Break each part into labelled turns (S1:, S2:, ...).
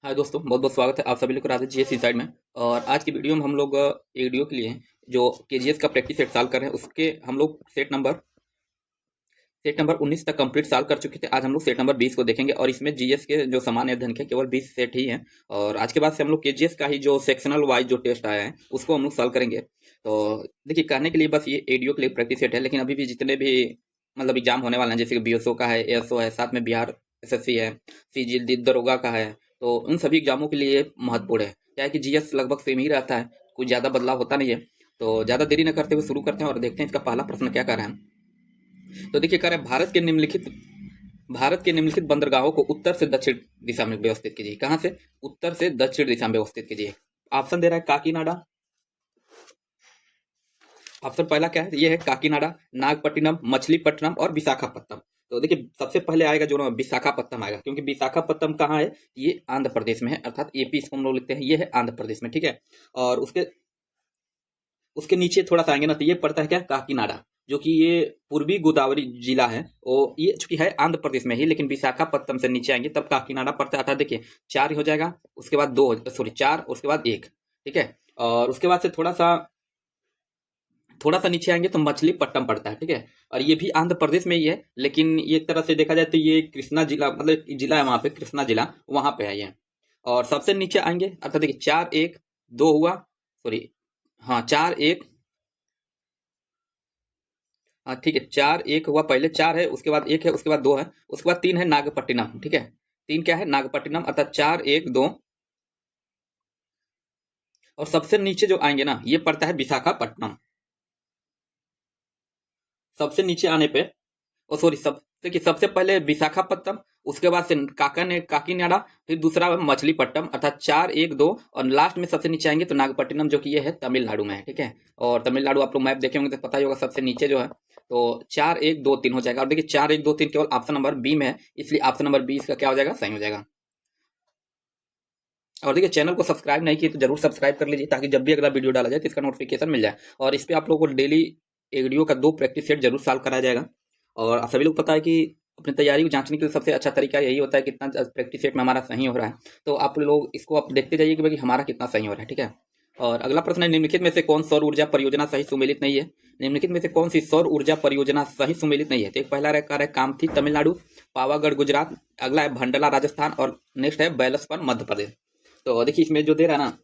S1: हाय दोस्तों, बहुत बहुत स्वागत है आप सभी लोग का राधे जीएस इनसाइड में। और आज की वीडियो में हम लोग एक वीडियो के लिए जो केजीएस का प्रैक्टिस सेट सॉल्व कर रहे हैं उसके हम लोग सेट नंबर 19 तक कंप्लीट सॉल्व कर चुके थे। आज हम लोग सेट नंबर 20 को देखेंगे और इसमें जीएस के जो सामान्य अध्ययन के केवल 20 सेट ही हैं। और आज के बाद से हम लोग केजीएस का ही जो सेक्शनल वाइज जो टेस्ट आया है उसको हम लोग सॉल्व करेंगे। तो देखिए, कहने के लिए बस ये एडीओ के लिए प्रैक्टिस सेट है, लेकिन अभी भी जितने भी मतलब एग्जाम होने वाले हैं, जैसे कि बीएसओ का है, एएसओ है, साथ में बिहार एसएससी है, सीजी दरोगा का है, तो उन सभी एग्जामों के लिए महत्वपूर्ण है। क्या है कि जीएस लगभग सेम ही रहता है, कुछ ज़्यादा बदलाव होता नहीं है। तो ज़्यादा देरी न करते हुए शुरू करते हैं और देखते हैं इसका पहला प्रश्न क्या कर रहे हैं। तो देखिए, कह रहे हैं भारत के निम्नलिखित बंदरगाहों को उत्तर से दक्षिण दिशा में व्यवस्थित कीजिए। कहाँ से? उत्तर से दक्षिण दिशा में व्यवस्थित कीजिए। ऑप्शन दे रहा है काकीनाडा। ऑप्शन पहला क्या है? ये है काकीनाडा, नागपट्टिनम, मछलीपट्टनम और विशाखापट्टनम। तो देखिए, सबसे पहले आएगा जो ना विशाखापट्टनम आएगा, क्योंकि विशाखापट्टनम कहाँ है? ये आंध्र प्रदेश में है, अर्थात एपी इसको हम लोग लिखते हैं, ये है आंध्र प्रदेश में, ठीक है। और उसके उसके नीचे थोड़ा सा आएंगे ना, तो ये पड़ता है क्या? काकीनाडा, जो कि ये पूर्वी गोदावरी जिला है। और ये चूंकि है आंध्र प्रदेश में ही, लेकिन विशाखापट्टनम से नीचे आएंगे तब काकीनाडा पड़ता है। अर्थात देखिए, चार हो जाएगा, उसके बाद दो, सॉरी चार, उसके बाद एक, ठीक है। और उसके बाद से थोड़ा सा नीचे आएंगे तो मछलीपट्टनम पड़ता है, ठीक है। और ये भी आंध्र प्रदेश में ही है, लेकिन ये एक तरह से देखा जाए तो ये कृष्णा जिला, मतलब जिला है वहां पे, कृष्णा जिला वहां पे है ये। और सबसे नीचे आएंगे, अर्थात देखिए चार एक दो हुआ, सॉरी, हाँ चार एक, हाँ ठीक है, चार एक हुआ, पहले चार है, उसके बाद एक है, उसके बाद दो है, उसके बाद तीन है नागपट्टिनम, ठीक है। तीन क्या है? नागपट्टिनम, अर्थात चार एक दो। और सबसे नीचे जो आएंगे ना, ये पड़ता है विशाखापट्टनम। सबसे नीचे आने पे, ओ सॉरी, सब देखिए, सबसे पहले विशाखापट्टनम, उसके बाद से काकीनाडा, फिर दूसरा है मछलीपट्टनम, अर्थात चार एक दो, और लास्ट में सबसे नीचे आएंगे तो नागपट्टिनम, जो कि ये है तमिलनाडु में है, ठीक है। और तमिलनाडु आप लोग मैप देखे होंगे तो पता ही होगा, सबसे नीचे जो है। तो चार एक दो तीन हो जाएगा। और देखिए, चार एक दो तीन केवल ऑप्शन नंबर बी में है, इसलिए ऑप्शन नंबर बी इसका क्या हो जाएगा? सही हो जाएगा। और देखिए, चैनल को सब्सक्राइब नहीं किए तो जरूर सब्सक्राइब कर लीजिए, ताकि जब भी अगला वीडियो डाला जाए तो इसका नोटिफिकेशन मिल जाए। और इस पे आप लोगों को डेली एक वीडियो का दो प्रैक्टिस सेट जरूर सॉल्व कराया जाएगा। और आप सभी लोग पता है कि अपनी तैयारी को जांचने के लिए सबसे अच्छा तरीका यही होता है कितना प्रैक्टिस सेट में हमारा सही हो रहा है। तो आप लोग इसको आप देखते जाइए कि भाई हमारा कितना सही हो रहा है, ठीक है। और अगला प्रश्न है, निम्नलिखित में से कौन सौर ऊर्जा परियोजना सही सुमेलित नहीं है? निम्नलिखित में से कौन सी सौर ऊर्जा परियोजना सही सुमेलित नहीं है? तो एक पहला कार्य है कामथी तमिलनाडु, पावागढ़ गुजरात, अगला है भंडला राजस्थान, और नेक्स्ट है बैलसपन मध्य प्रदेश। तो देखिए, इसमें जो दे रहा है ना,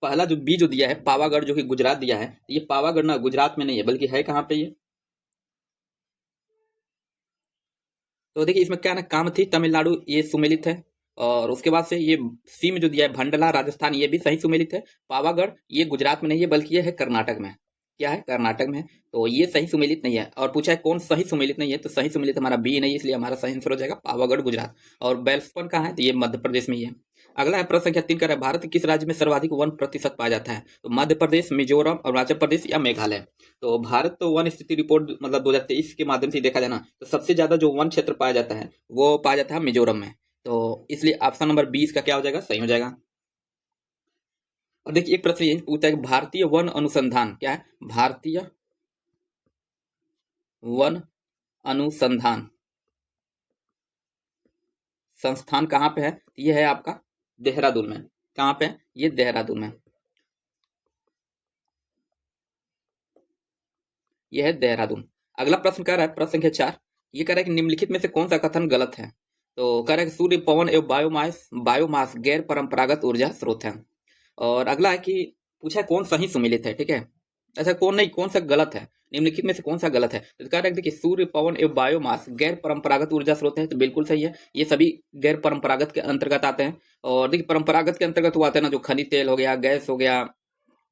S1: पहला जो बी जो दिया है पावागढ़, जो कि गुजरात दिया है, ये पावागढ़ ना गुजरात में नहीं है, बल्कि है कहाँ पे ये? तो देखिए, इसमें क्या है ना, कामथी तमिलनाडु ये सुमेलित है। और उसके बाद से ये सी में जो दिया है भंडला राजस्थान, ये भी सही सुमेलित है। पावागढ़ ये गुजरात में नहीं है, बल्कि ये है कर्नाटक में। क्या है? कर्नाटक में है। तो ये सही सुमेलित नहीं है। और पूछा है कौन सही सुमेलित नहीं है, तो सही सुमेलित हमारा बी नहीं है, इसलिए हमारा सही आंसर हो जाएगा पावागढ़ गुजरात। और बेल्सपन कहाँ है? तो ये मध्य प्रदेश में ही है। अगला है प्रश्न संख्या 3 का है, भारत के किस राज्य में सर्वाधिक वन प्रतिशत पाया जाता है? तो मध्य प्रदेश, मिजोरम, अरुणाचल प्रदेश या मेघालय। तो भारत तो वन स्थिति रिपोर्ट मतलब 2023 के माध्यम से देखा जाए ना, तो सबसे ज्यादा जो वन क्षेत्र पाया जाता है वो पाया जाता है मिजोरम में। तो इसलिए ऑप्शन नंबर 20 का क्या हो जाएगा? सही हो जाएगा। और देखिए, एक प्रश्न ये पूछता है कि भारतीय वन अनुसंधान क्या है? भारतीय वन अनुसंधान संस्थान कहाँ पे है? ये है आपका देहरादून में। कहाँ पे है? ये देहरादून में, ये है देहरादून। अगला प्रश्न कह रहा है, प्रश्न संख्या 4, ये कह रहा है कि निम्नलिखित में से कौन सा कथन गलत है? तो कह रहा है कि सूर्य, पवन एवं बायोमास बायोमास गैर परंपरागत ऊर्जा स्रोत है। और अगला है कि पूछा है कौन सही सुमेलित है, ठीक है। ऐसा कौन नहीं, कौन सा गलत है, निम्नलिखित में से कौन सा गलत है? तो कह रहा है कि देखिए, सूर्य, पवन एवं बायोमास गैर परंपरागत ऊर्जा स्रोत है, तो बिल्कुल सही है। ये सभी गैर परंपरागत के अंतर्गत आते हैं। और देखिए, परंपरागत के अंतर्गत वो आते हैं ना, जो खनिज तेल हो गया, गैस हो गया,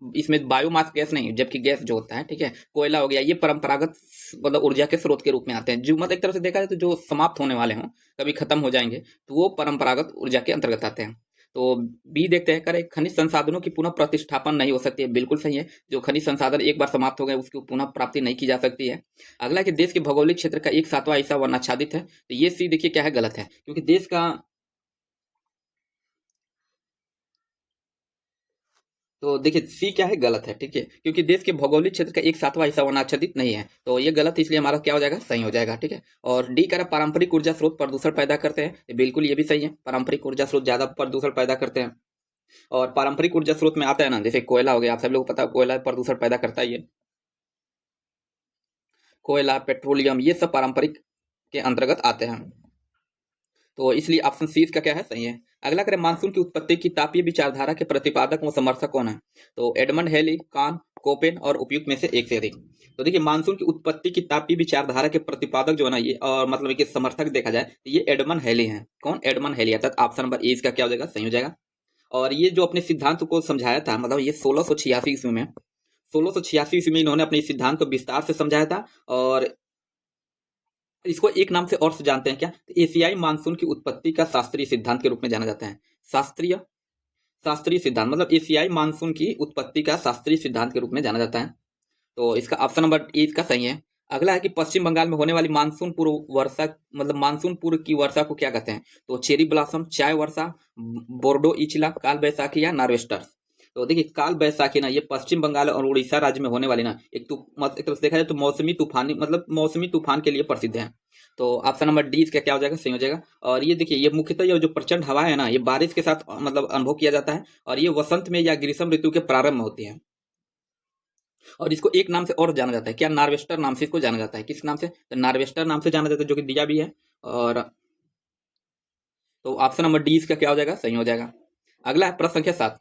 S1: इसमें बायोमास गैस नहीं, जबकि गैस जो होता है, ठीक है, कोयला हो गया, ये परंपरागत मतलब ऊर्जा के स्रोत के रूप में आते हैं, जो मतलब एक तरह से देखा जाए तो जो समाप्त होने वाले हों, कभी खत्म हो जाएंगे, तो वो परंपरागत ऊर्जा के अंतर्गत आते हैं। तो बी देखते हैं, करे खनिज संसाधनों की पुनः प्रतिष्ठापन नहीं हो सकती है, बिल्कुल सही है। जो खनिज संसाधन एक बार समाप्त हो गए उसकी पुनः प्राप्ति नहीं की जा सकती है। अगला है कि देश के भौगोलिक क्षेत्र का एक सातवां हिस्सा वर्णाच्छादित है, तो ये सी देखिए क्या है? गलत है, क्योंकि देश का तो देखिए सी क्या है, गलत है, ठीक है, क्योंकि देश के भौगोलिक क्षेत्र का 1/7 हिस्सा वनाच्छादित नहीं है, तो ये गलत है, इसलिए हमारा क्या हो जाएगा, सही हो जाएगा, ठीक है। और डी कह रहा पारंपरिक ऊर्जा स्रोत प्रदूषण पैदा करते हैं, ये बिल्कुल ये भी सही है, पारंपरिक ऊर्जा स्रोत ज्यादा प्रदूषण पैदा करते हैं। और पारंपरिक ऊर्जा स्रोत में आता है ना, जैसे कोयला हो गया, आप सब लोग पता है कोयला प्रदूषण पैदा करता ही है, कोयला, पेट्रोलियम, ये सब पारंपरिक के अंतर्गत आते हैं, तो इसलिए ऑप्शन सी इसका क्या है, सही है। अगला करें, मानसून की उत्पत्ति की तापीय विचारधारा के प्रतिपादक व समर्थक कौन है? तो एडमंड हेली, कान, कोपेन और उपयुक्त में से एक से अधिक। तो देखिए मानसून की उत्पत्ति की तापीय विचारधारा के प्रतिपादक जो है ना, ये और मतलब कि समर्थक देखा जाए तो ये एडमंड हेली है। कौन? Edmund Halley. अर्थात ऑप्शन नंबर ए इसका क्या हो जाएगा, सही हो जाएगा। और ये जो अपने सिद्धांत को समझाया था, मतलब ये 1686 ईस्वी में, 1686 ईस्वी में इन्होंने अपने सिद्धांत को विस्तार से समझाया था। और इसको एक नाम से और से जानते हैं क्या, तो एशियाई मानसून की उत्पत्ति का शास्त्रीय सिद्धांत के रूप में जाना जाता है। शास्त्रीय शास्त्रीय सिद्धांत मतलब एशियाई मानसून की उत्पत्ति का शास्त्रीय सिद्धांत के रूप में जाना जाता है, तो इसका ऑप्शन नंबर ए इसका सही है। अगला है कि पश्चिम बंगाल में होने वाली मानसून पूर्व वर्षा, मतलब मानसून पूर्व की वर्षा को क्या कहते हैं? तो चेरी ब्लॉसम, चाय वर्षा, बोर्डो इचला, काल बैसाखी या नार्वेस्टर। तो देखिए काल बैसाखी ना, ये पश्चिम बंगाल और उड़ीसा राज्य में होने वाली ना एक तरह से देखा जाए तो मौसमी तूफानी, मतलब मौसमी तूफान के लिए प्रसिद्ध है, तो ऑप्शन नंबर डी इसका क्या हो जाएगा, सही हो जाएगा। और ये देखिए ये मुख्यतः ये जो प्रचंड हवा है ना, ये बारिश के साथ मतलब अनुभव किया जाता है, और ये वसंत में या ग्रीष्म ऋतु के प्रारंभ में होती है। और इसको एक नाम से और जाना जाता है, क्या? नार्वेस्टर नाम से इसको जाना जाता है। किस नाम से? तो नार्वेस्टर नाम से जाना जाता है, जो कि दिया भी है। और तो ऑप्शन नंबर डी इसका क्या हो जाएगा, सही हो जाएगा। अगला है प्रश्न संख्या 7।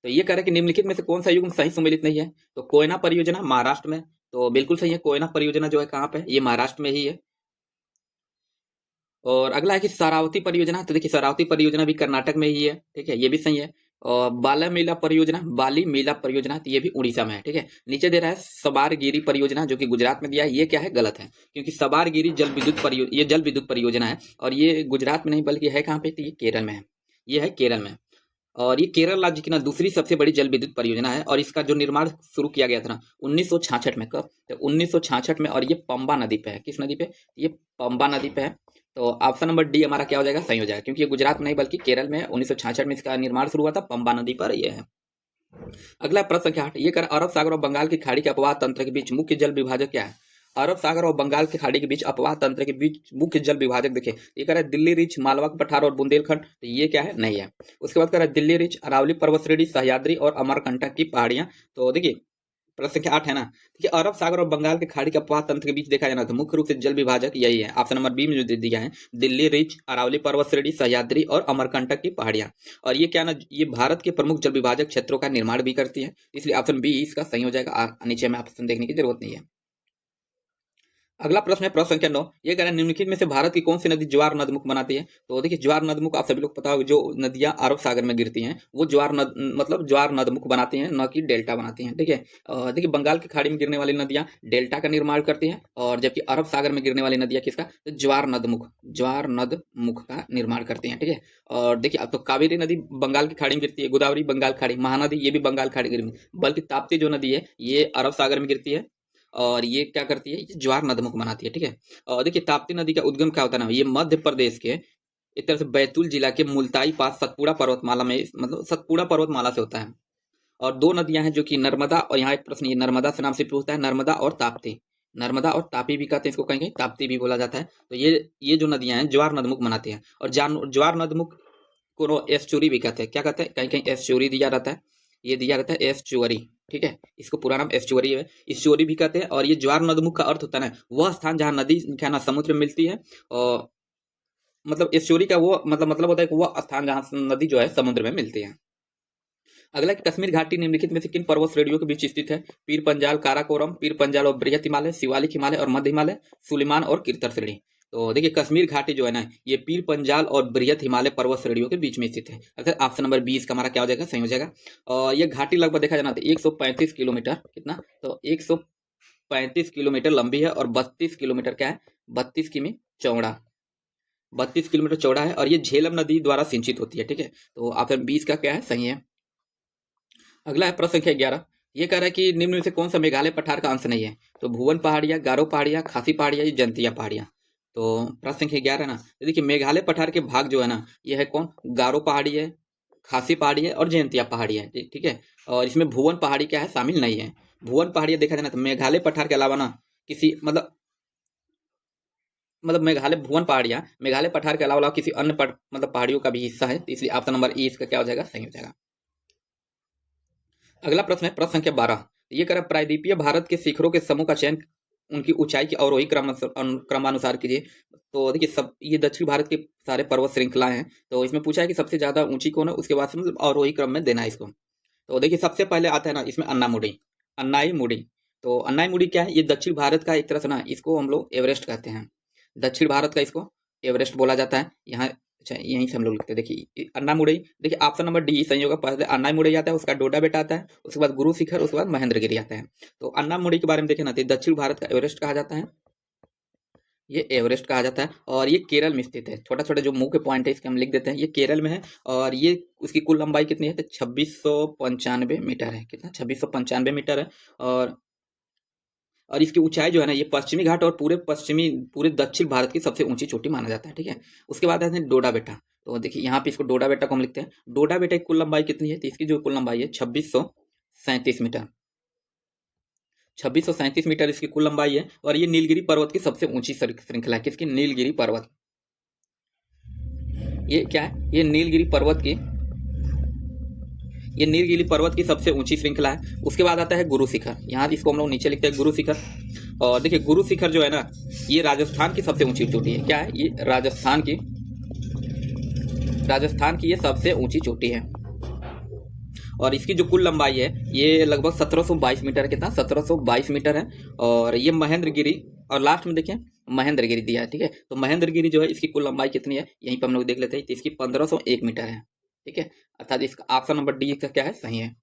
S1: तो ये कह रहा है कि निम्नलिखित में से कौन सा युग्म सही सम्मिलित नहीं है? तो कोयना परियोजना महाराष्ट्र में, तो बिल्कुल सही है, कोयना परियोजना जो है कहाँ पे? ये महाराष्ट्र में ही है। और अगला है कि शरावती परियोजना, तो देखिए शरावती परियोजना भी कर्नाटक में ही है, ठीक है, ये भी सही है। और बाला परियोजना, बाली मेला परियोजना, तो ये भी उड़ीसा में है, ठीक है। नीचे दे रहा है सबारगिरी परियोजना, जो कि गुजरात में दिया है, ये क्या है, गलत है, क्योंकि सबारगिरी जल विद्युत परियोजना, ये जल विद्युत परियोजना है, और ये गुजरात में नहीं बल्कि है कहाँ पे, तो ये केरल में है, ये है केरल में। और ये केरल राज्य की ना दूसरी सबसे बड़ी जल विद्युत परियोजना है, और इसका जो निर्माण शुरू किया गया था ना 1966 में। कब? तो 1966 में, और ये पंबा नदी पे है। किस नदी पे? ये पंबा नदी पे है। तो ऑप्शन नंबर डी हमारा क्या हो जाएगा, सही हो जाएगा, क्योंकि ये गुजरात में नहीं बल्कि केरल में है। 1966 में इसका निर्माण शुरू हुआ था, पंबा नदी पर ये है। अगला प्रश्न संख्या 8, ये कर अरब सागर और बंगाल की खाड़ी के अपवाह तंत्र के बीच मुख्य जल विभाजक क्या है? अरब सागर और बंगाल की खाड़ी के बीच अपवाह तंत्र के बीच मुख्य जल विभाजक देखिए, ये कह रहा है दिल्ली रिच, मालवा का पठार और बुंदेलखंड, तो ये क्या है, नहीं है। उसके बाद कह रहा है दिल्ली रिच, अरावली पर्वत श्रेणी, सह्याद्री और अमरकंटक की पहाड़ियां। तो देखिए प्रश्न संख्या 8 है ना, देखिए अरब सागर और बंगाल के खाड़ी के अपवाह तंत्र के बीच देखा जाना तो मुख्य रूप से जल विभाजक यही है, ऑप्शन नंबर बी में जो दे दिया है, दिल्ली रिच, अरावली पर्वत श्रेणी, सह्याद्री और अमरकंटक की पहाड़ियां। और ये क्या ना, ये भारत के प्रमुख जल विभाजक क्षेत्रों का निर्माण भी करती है, इसलिए ऑप्शन बी इसका सही हो जाएगा। नीचे में ऑप्शन देखने की जरूरत नहीं है। अगला प्रश्न है प्रश्न संख्या 9, ये कह रहा है निम्नलिखित में से भारत की कौन सी नदी ज्वार नदमुख बनाती है? तो देखिए ज्वार नदमुख आप सभी लोग पता होगा, जो नदियां अरब सागर में गिरती हैं वो ज्वार नद मतलब ज्वार नदमुख बनाती हैं, न कि डेल्टा बनाती हैं, ठीक है। देखिए बंगाल की खाड़ी में गिरने वाली नदियां डेल्टा का निर्माण करती हैं, और जबकि अरब सागर में गिरने वाली नदियां किसका? तो ज्वार नदमुख का निर्माण करती हैं, ठीक है। और देखिए अब तो कावेरी नदी बंगाल की खाड़ी में गिरती है, गोदावरी बंगाल खाड़ी, महानदी ये भी बंगाल खाड़ी गिरती है, बल्कि ताप्ती जो नदी है ये अरब सागर में गिरती है, और ये क्या करती है, ये ज्वार नदमुख बनाती है, ठीक है। और देखिए ताप्ती नदी का उद्गम क्या होता है ना, ये मध्य प्रदेश के एक तरह से बैतूल जिला के मुल्ताई पास सतपुड़ा पर्वतमाला में, मतलब सतपुड़ा पर्वतमाला से होता है। और दो नदियां हैं जो कि नर्मदा, और यहाँ एक प्रश्न, ये नर्मदा से नाम से पूछता है, नर्मदा और ताप्ती, नर्मदा और तापी भी कहते हैं इसको, कहीं कहीं ताप्ती भी बोला जाता है। तो ये जो नदियां हैं ज्वार नदमुख बनाती हैं, और ज्वार नदमुख को एस्चुरी भी कहते हैं, क्या कहते हैं, कहीं कहीं एस्चुरी दिया रहता है, ये दिया रहता है एस्चुअरी, ठीक है, इसको पूरा नाम एस्चुअरी है, एस्चुअरी भी कहते हैं। और ये ज्वार नदमुख का अर्थ होता है ना वह स्थान जहाँ नदी क्या ना समुद्र में मिलती है, और मतलब एस्चुअरी का वो मतलब होता है कि वह स्थान जहाँ नदी जो है समुद्र में मिलती है। अगला कि कश्मीर घाटी निम्नलिखित में से किन पर्वत श्रेणियों के बीच स्थित है? पीर पंजाल, काराकोरम, पीर पंजाल और बृहत हिमालय, शिवालिक हिमालय और मध्य हिमालय, सुलेमान और किरतर श्रेणी। तो देखिए कश्मीर घाटी जो है ना ये पीर पंजाल और बृहत हिमालय पर्वत श्रेणियों के बीच में स्थित है, अर्थात ऑप्शन नंबर 20 का हमारा क्या हो जाएगा, सही हो जाएगा। और ये घाटी लगभग देखा जाना तो 135 किलोमीटर, कितना, तो 135 किलोमीटर लंबी है, और 32 किलोमीटर क्या है, 32 किमी चौड़ा, 32 किलोमीटर चौड़ा है, और ये झेलम नदी द्वारा सिंचित होती है, ठीक है। तो ऑप्शन 20 का क्या है, सही है। अगला है प्रश्न संख्या 11, ये कह रहा है कि निम्न में से कौन सा मेघालय पठार का अंश नहीं है? तो भुवन पहाड़िया, गारो पहाड़िया, खासी पहाड़िया, ये जंतिया पहाड़िया। तो प्रश्न संख्या 11 ना, तो देखिए मेघालय पठार के भाग जो है ना ये है कौन, गारो पहाड़ी है, खासी पहाड़ी है और जयंतिया पहाड़ी है, ठीक है। और इसमें भुवन पहाड़ी क्या है, शामिल नहीं है। भुवन पहाड़ी देखा जाए ना तो मेघालय पठार के अलावा ना किसी मतलब मेघालय पठार के अलावा किसी अन्य मतलब पहाड़ियों का भी हिस्सा है, तो इसलिए ऑप्शन नंबर ए इसका क्या हो जाएगा, सही हो जाएगा। अगला प्रश्न है प्रश्न संख्या 12। ये कर प्रायद्वीपीय भारत के शिखरों के समूह का चयन उनकी ऊंचाई की अवरोही क्रमानुसार कीजिए। तो देखिए सब ये दक्षिण भारत के सारे पर्वत श्रृंखलाएं हैं, तो इसमें पूछा है कि सबसे ज्यादा ऊंची कौन है, उसके बाद से मतलब अवरोही क्रम में देना है इसको। तो देखिए सबसे पहले आता है ना इसमें अन्नाई मुडी। तो अन्नाई मुडी क्या है, ये दक्षिण भारत का एक तरह से ना इसको हम लोग एवरेस्ट कहते हैं। दक्षिण भारत का इसको एवरेस्ट बोला जाता है। यहाँ अच्छा यहीं से हम लोग लिखते हैं, देखिए अन्ना मुडई। देखिए ऑप्शन नंबर डी सही होगा। पहले अन्ना मुडई आता है, उसका डोडा बेटा आता है, उसके बाद गुरु शिखर, उसके बाद महेंद्रगिरी आता है। तो अन्ना मुडई के बारे में देखें ना तो दक्षिण भारत का एवरेस्ट कहा जाता है, ये एवरेस्ट कहा जाता है। और ये केरल में स्थित है। छोटा छोटा जो मुंह के पॉइंट है इसके हम लिख देते हैं, ये केरल में है। और ये उसकी कुल लंबाई कितनी है, तो 2695 मीटर है। कितना, 2695 मीटर है। और इसकी ऊंचाई जो है ना, ये पश्चिमी घाट और पूरे दक्षिण भारत की सबसे ऊंची चोटी माना जाता है, ठीक है। उसके बाद आते हैं डोडा बेटा। तो देखिए यहाँ पे इसको डोडा बेटा को हम लिखते हैं। डोडा बेटा की कुल लंबाई कितनी है, तो इसकी जो कुल लंबाई है 2637 मीटर। 2637 मीटर इसकी कुल लंबाई है। और ये नीलगिरी पर्वत की सबसे ऊंची श्रृंखला है। किसकी, नीलगिरी पर्वत। ये क्या है, ये नीलगिरी पर्वत की सबसे ऊंची श्रृंखला है। उसके बाद आता है गुरु शिखर। यहाँ इसको हम लोग नीचे लिखते हैं गुरु शिखर। और देखिए गुरु शिखर जो है ना, ये राजस्थान की सबसे ऊंची चोटी है। क्या है ये, राजस्थान की ये सबसे ऊंची चोटी है। और इसकी जो कुल लंबाई है ये लगभग 1722 मीटर है। कितना, 1722 मीटर है। और ये महेंद्रगिरी, और लास्ट में देखें महेंद्रगिरी दिया है, ठीक है। तो महेंद्रगिरी जो है इसकी कुल लंबाई कितनी है, यहीं पर हम लोग देख लेते हैं, तो इसकी 1501 मीटर है, ठीक है। अर्थात इसका ऑप्शन नंबर डी इसका क्या है, सही है।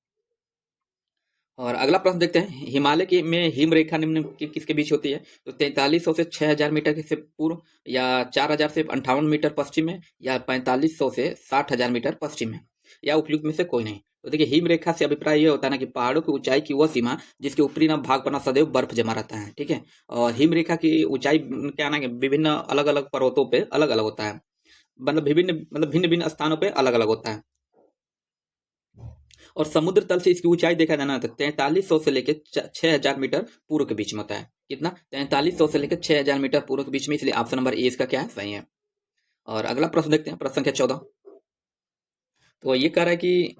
S1: और अगला प्रश्न देखते हैं, हिमालय की में हिम रेखा निम्न किसके बीच होती है। तो 4300 से 6000 मीटर के से पूर्व, या 4000 से 58 मीटर पश्चिम में, या 4500 से 60,000 मीटर पश्चिम में, या उपयुक्त में से कोई नहीं। तो देखिए हिम रेखा से अभिप्राय ये होता है ना कि पहाड़ों की ऊंचाई की वह सीमा जिसके ऊपरी ना भाग पर ना सदैव बर्फ जमा रहता है, ठीक है। और हिम रेखा की ऊंचाई क्या ना कि विभिन्न अलग अलग पर्वतों पे अलग अलग होता है, मतलब भिन्न भिन्न स्थानों पे अलग अलग होता है। और समुद्र तल से इसकी ऊंचाई देखा जाना तो 4300 से लेकर 6000 मीटर पूर्व के बीच में होता है। कितना, 4300 से लेकर 6000 मीटर पूर्व के बीच में, इसलिए ऑप्शन नंबर ए इसका क्या है, सही है। और अगला प्रश्न देखते हैं, प्रश्न संख्या 14। तो ये कह रहा है कि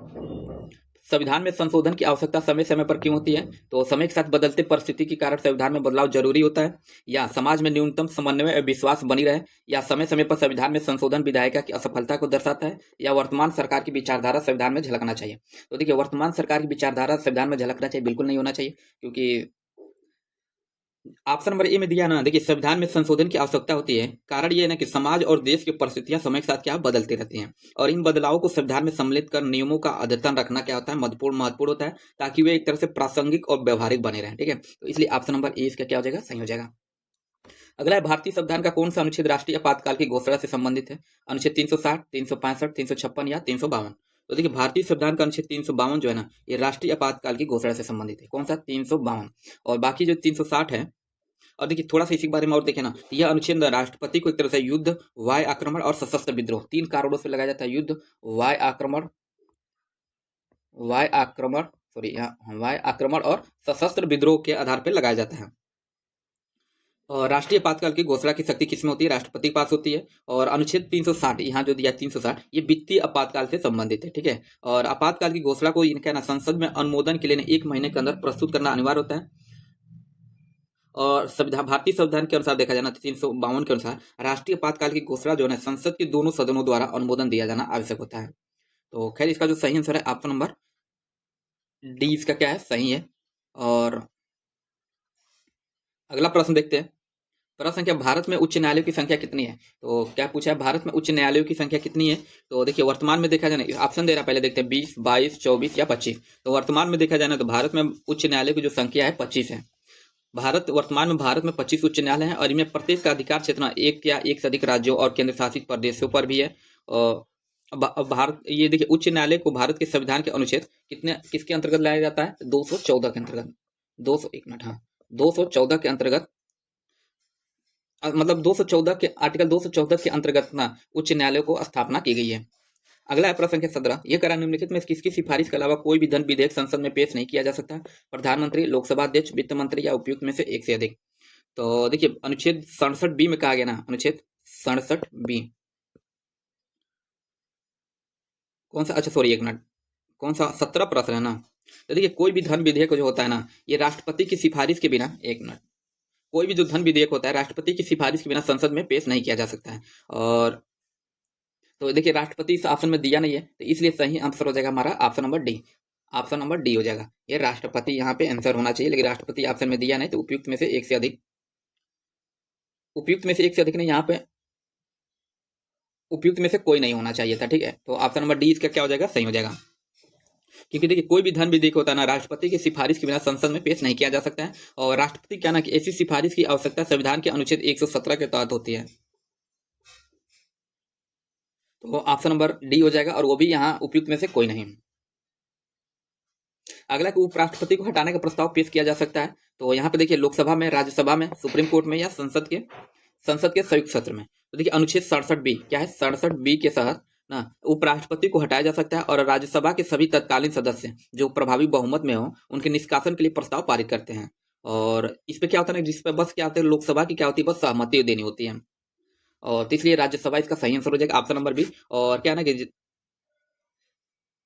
S1: संविधान में संशोधन की आवश्यकता समय समय पर क्यों होती है। तो समय के साथ बदलते परिस्थिति के कारण संविधान में बदलाव जरूरी होता है, या समाज में न्यूनतम समन्वय और विश्वास बनी रहे, या समय समय पर संविधान में संशोधन विधायिका की असफलता को दर्शाता है, या वर्तमान सरकार की विचारधारा संविधान में झलकना चाहिए। तो देखिए वर्तमान सरकार की विचारधारा संविधान में झलकना चाहिए, बिल्कुल नहीं होना चाहिए, क्योंकि ऑप्शन नंबर ए में दिया ना, देखिए संविधान में संशोधन की आवश्यकता होती है, कारण ये है ना कि समाज और देश की परिस्थितियां समय के साथ क्या बदलती रहती हैं, और इन बदलावों को संविधान में सम्मिलित कर नियमों का अद्यतन रखना क्या होता है, महत्वपूर्ण होता है, ताकि वे एक तरह से प्रासंगिक और व्यवहारिक बने रहें, ठीक है। तो इसलिए ऑप्शन नंबर ए इसका क्या हो जाएगा, सही हो जाएगा। अगला है, भारतीय संविधान का कौन सा अनुच्छेद राष्ट्रीय आपातकाल की घोषणा से संबंधित है। अनुच्छेद 360, 365, 356 या 352। तो देखिए भारतीय संविधान का अनुच्छेद 352 जो है ना, ये राष्ट्रीय आपातकाल की घोषणा से संबंधित है। कौन सा, 352। और बाकी जो 360 है, और देखिए थोड़ा सा इसी के बारे में और देखें ना, यह अनुच्छेद राष्ट्रपति को एक तरह से युद्ध, वाय आक्रमण और सशस्त्र विद्रोह, 3 कारणों से लगाया जाता है। युद्ध, वाय आक्रमण वाय आक्रमण और सशस्त्र विद्रोह के आधार पर लगाया जाता है। और राष्ट्रीय आपातकाल की घोषणा की शक्ति किसमें होती है, राष्ट्रपति के पास होती है। और अनुच्छेद 360 यहाँ जो दिया 360, ये वित्तीय आपातकाल से संबंधित है, ठीक है। और आपातकाल की घोषणा को इनका ना संसद में अनुमोदन के लिए 1 महीने के अंदर प्रस्तुत करना अनिवार्य होता है। और भारतीय संविधान के अनुसार देखा जाना 352 के अनुसार राष्ट्रीय आपातकाल की घोषणा जो है संसद के दोनों सदनों द्वारा अनुमोदन दिया जाना आवश्यक होता है। तो खैर इसका जो सही आंसर है ऑप्शन नंबर डी इसका क्या है, सही है। और अगला प्रश्न देखते हैं, प्रश्न संख्या, भारत में उच्च न्यायालयों की संख्या कितनी है। तो क्या पूछा है, भारत में उच्च न्यायालयों की संख्या कितनी है। तो देखिए वर्तमान में देखा जाए, ऑप्शन दे रहा, पहले देखते हैं 20, 22, 24 या 25। तो वर्तमान में देखा जाए तो भारत में उच्च न्यायालय की जो संख्या है 25 है। वर्तमान में भारत में 25 उच्च न्यायालय हैं, और इनमें प्रत्येक का अधिकार क्षेत्र एक या एक से अधिक राज्यों और केंद्र शासित प्रदेशों पर भी है। और भारत, ये देखिए उच्च न्यायालय को भारत के संविधान के अनुच्छेद किसके अंतर्गत लाया जाता है, 214 के अंतर्गत, 214 के अंतर्गत, मतलब 214 के आर्टिकल 214 के अंतर्गत ना उच्च न्यायालय को स्थापना की गई है। अगला है प्रश्न संख्या 17। ये करा निम्नलिखित में किसकी सिफारिश के अलावा कोई भी धन विधेयक संसद में पेश नहीं किया जा सकता? प्रधानमंत्री, लोकसभा अध्यक्ष, वित्त मंत्री या उपयुक्त में से एक से अधिक। तो देखिए अनुच्छेद 67 बी में कहा गया ना, अनुच्छेद 67 बी कौन सा, अच्छा सॉरी एक मिनट, कौन सा 17 प्रश्न है ना। तो देखिए कोई भी धन विधेयक जो होता है ना, ये राष्ट्रपति की सिफारिश के बिना, एक मिनट, कोई भी जो धन विधेयक होता है राष्ट्रपति की सिफारिश के बिना संसद में पेश नहीं किया जा सकता है। और तो देखिए राष्ट्रपति इस ऑप्शन में दिया नहीं है, तो इसलिए सही आंसर हो जाएगा हमारा option number D. Option number D हो जाएगा, ये राष्ट्रपति यहाँ पे आंसर होना चाहिए, लेकिन राष्ट्रपति ऑप्शन में दिया नहीं, तो उपयुक्त में से एक से अधिक, उपयुक्त में से एक से अधिक नहीं, यहाँ पे उपयुक्त में से कोई नहीं होना चाहिए था। ठीक है, तो ऑप्शन नंबर डी इसका क्या हो जाएगा, सही हो जाएगा। क्योंकि देखिए कोई भी धन विधेयक होता है ना, राष्ट्रपति की सिफारिश के बिना संसद में पेश नहीं किया जा सकता है। और राष्ट्रपति क्या ना कि ऐसी सिफारिश की आवश्यकता संविधान के अनुच्छेद 117 के तहत होती है। तो ऑप्शन नंबर डी हो जाएगा, और वो भी यहाँ उपयुक्त में से कोई नहीं। अगला कि उपराष्ट्रपति को हटाने का प्रस्ताव पेश किया जा सकता है। तो यहाँ पे देखिए लोकसभा में, राज्यसभा में, सुप्रीम कोर्ट में या संसद के संयुक्त सत्र में। तो देखिए अनुच्छेद 67 बी क्या है, 67 बी के तहत ना उपराष्ट्रपति को हटाया जा सकता है, और राज्यसभा के सभी तत्कालीन सदस्य जो प्रभावी बहुमत में हो उनके निष्कासन के लिए प्रस्ताव पारित करते हैं। और इस पे क्या होता है ना, जिस पे बस क्या होता है, लोकसभा की क्या होती है, बस सहमति देनी होती है। और तो इसलिए राज्यसभा इसका सही आंसर हो जाएगा, ऑप्शन नंबर बी। और क्या है ना कि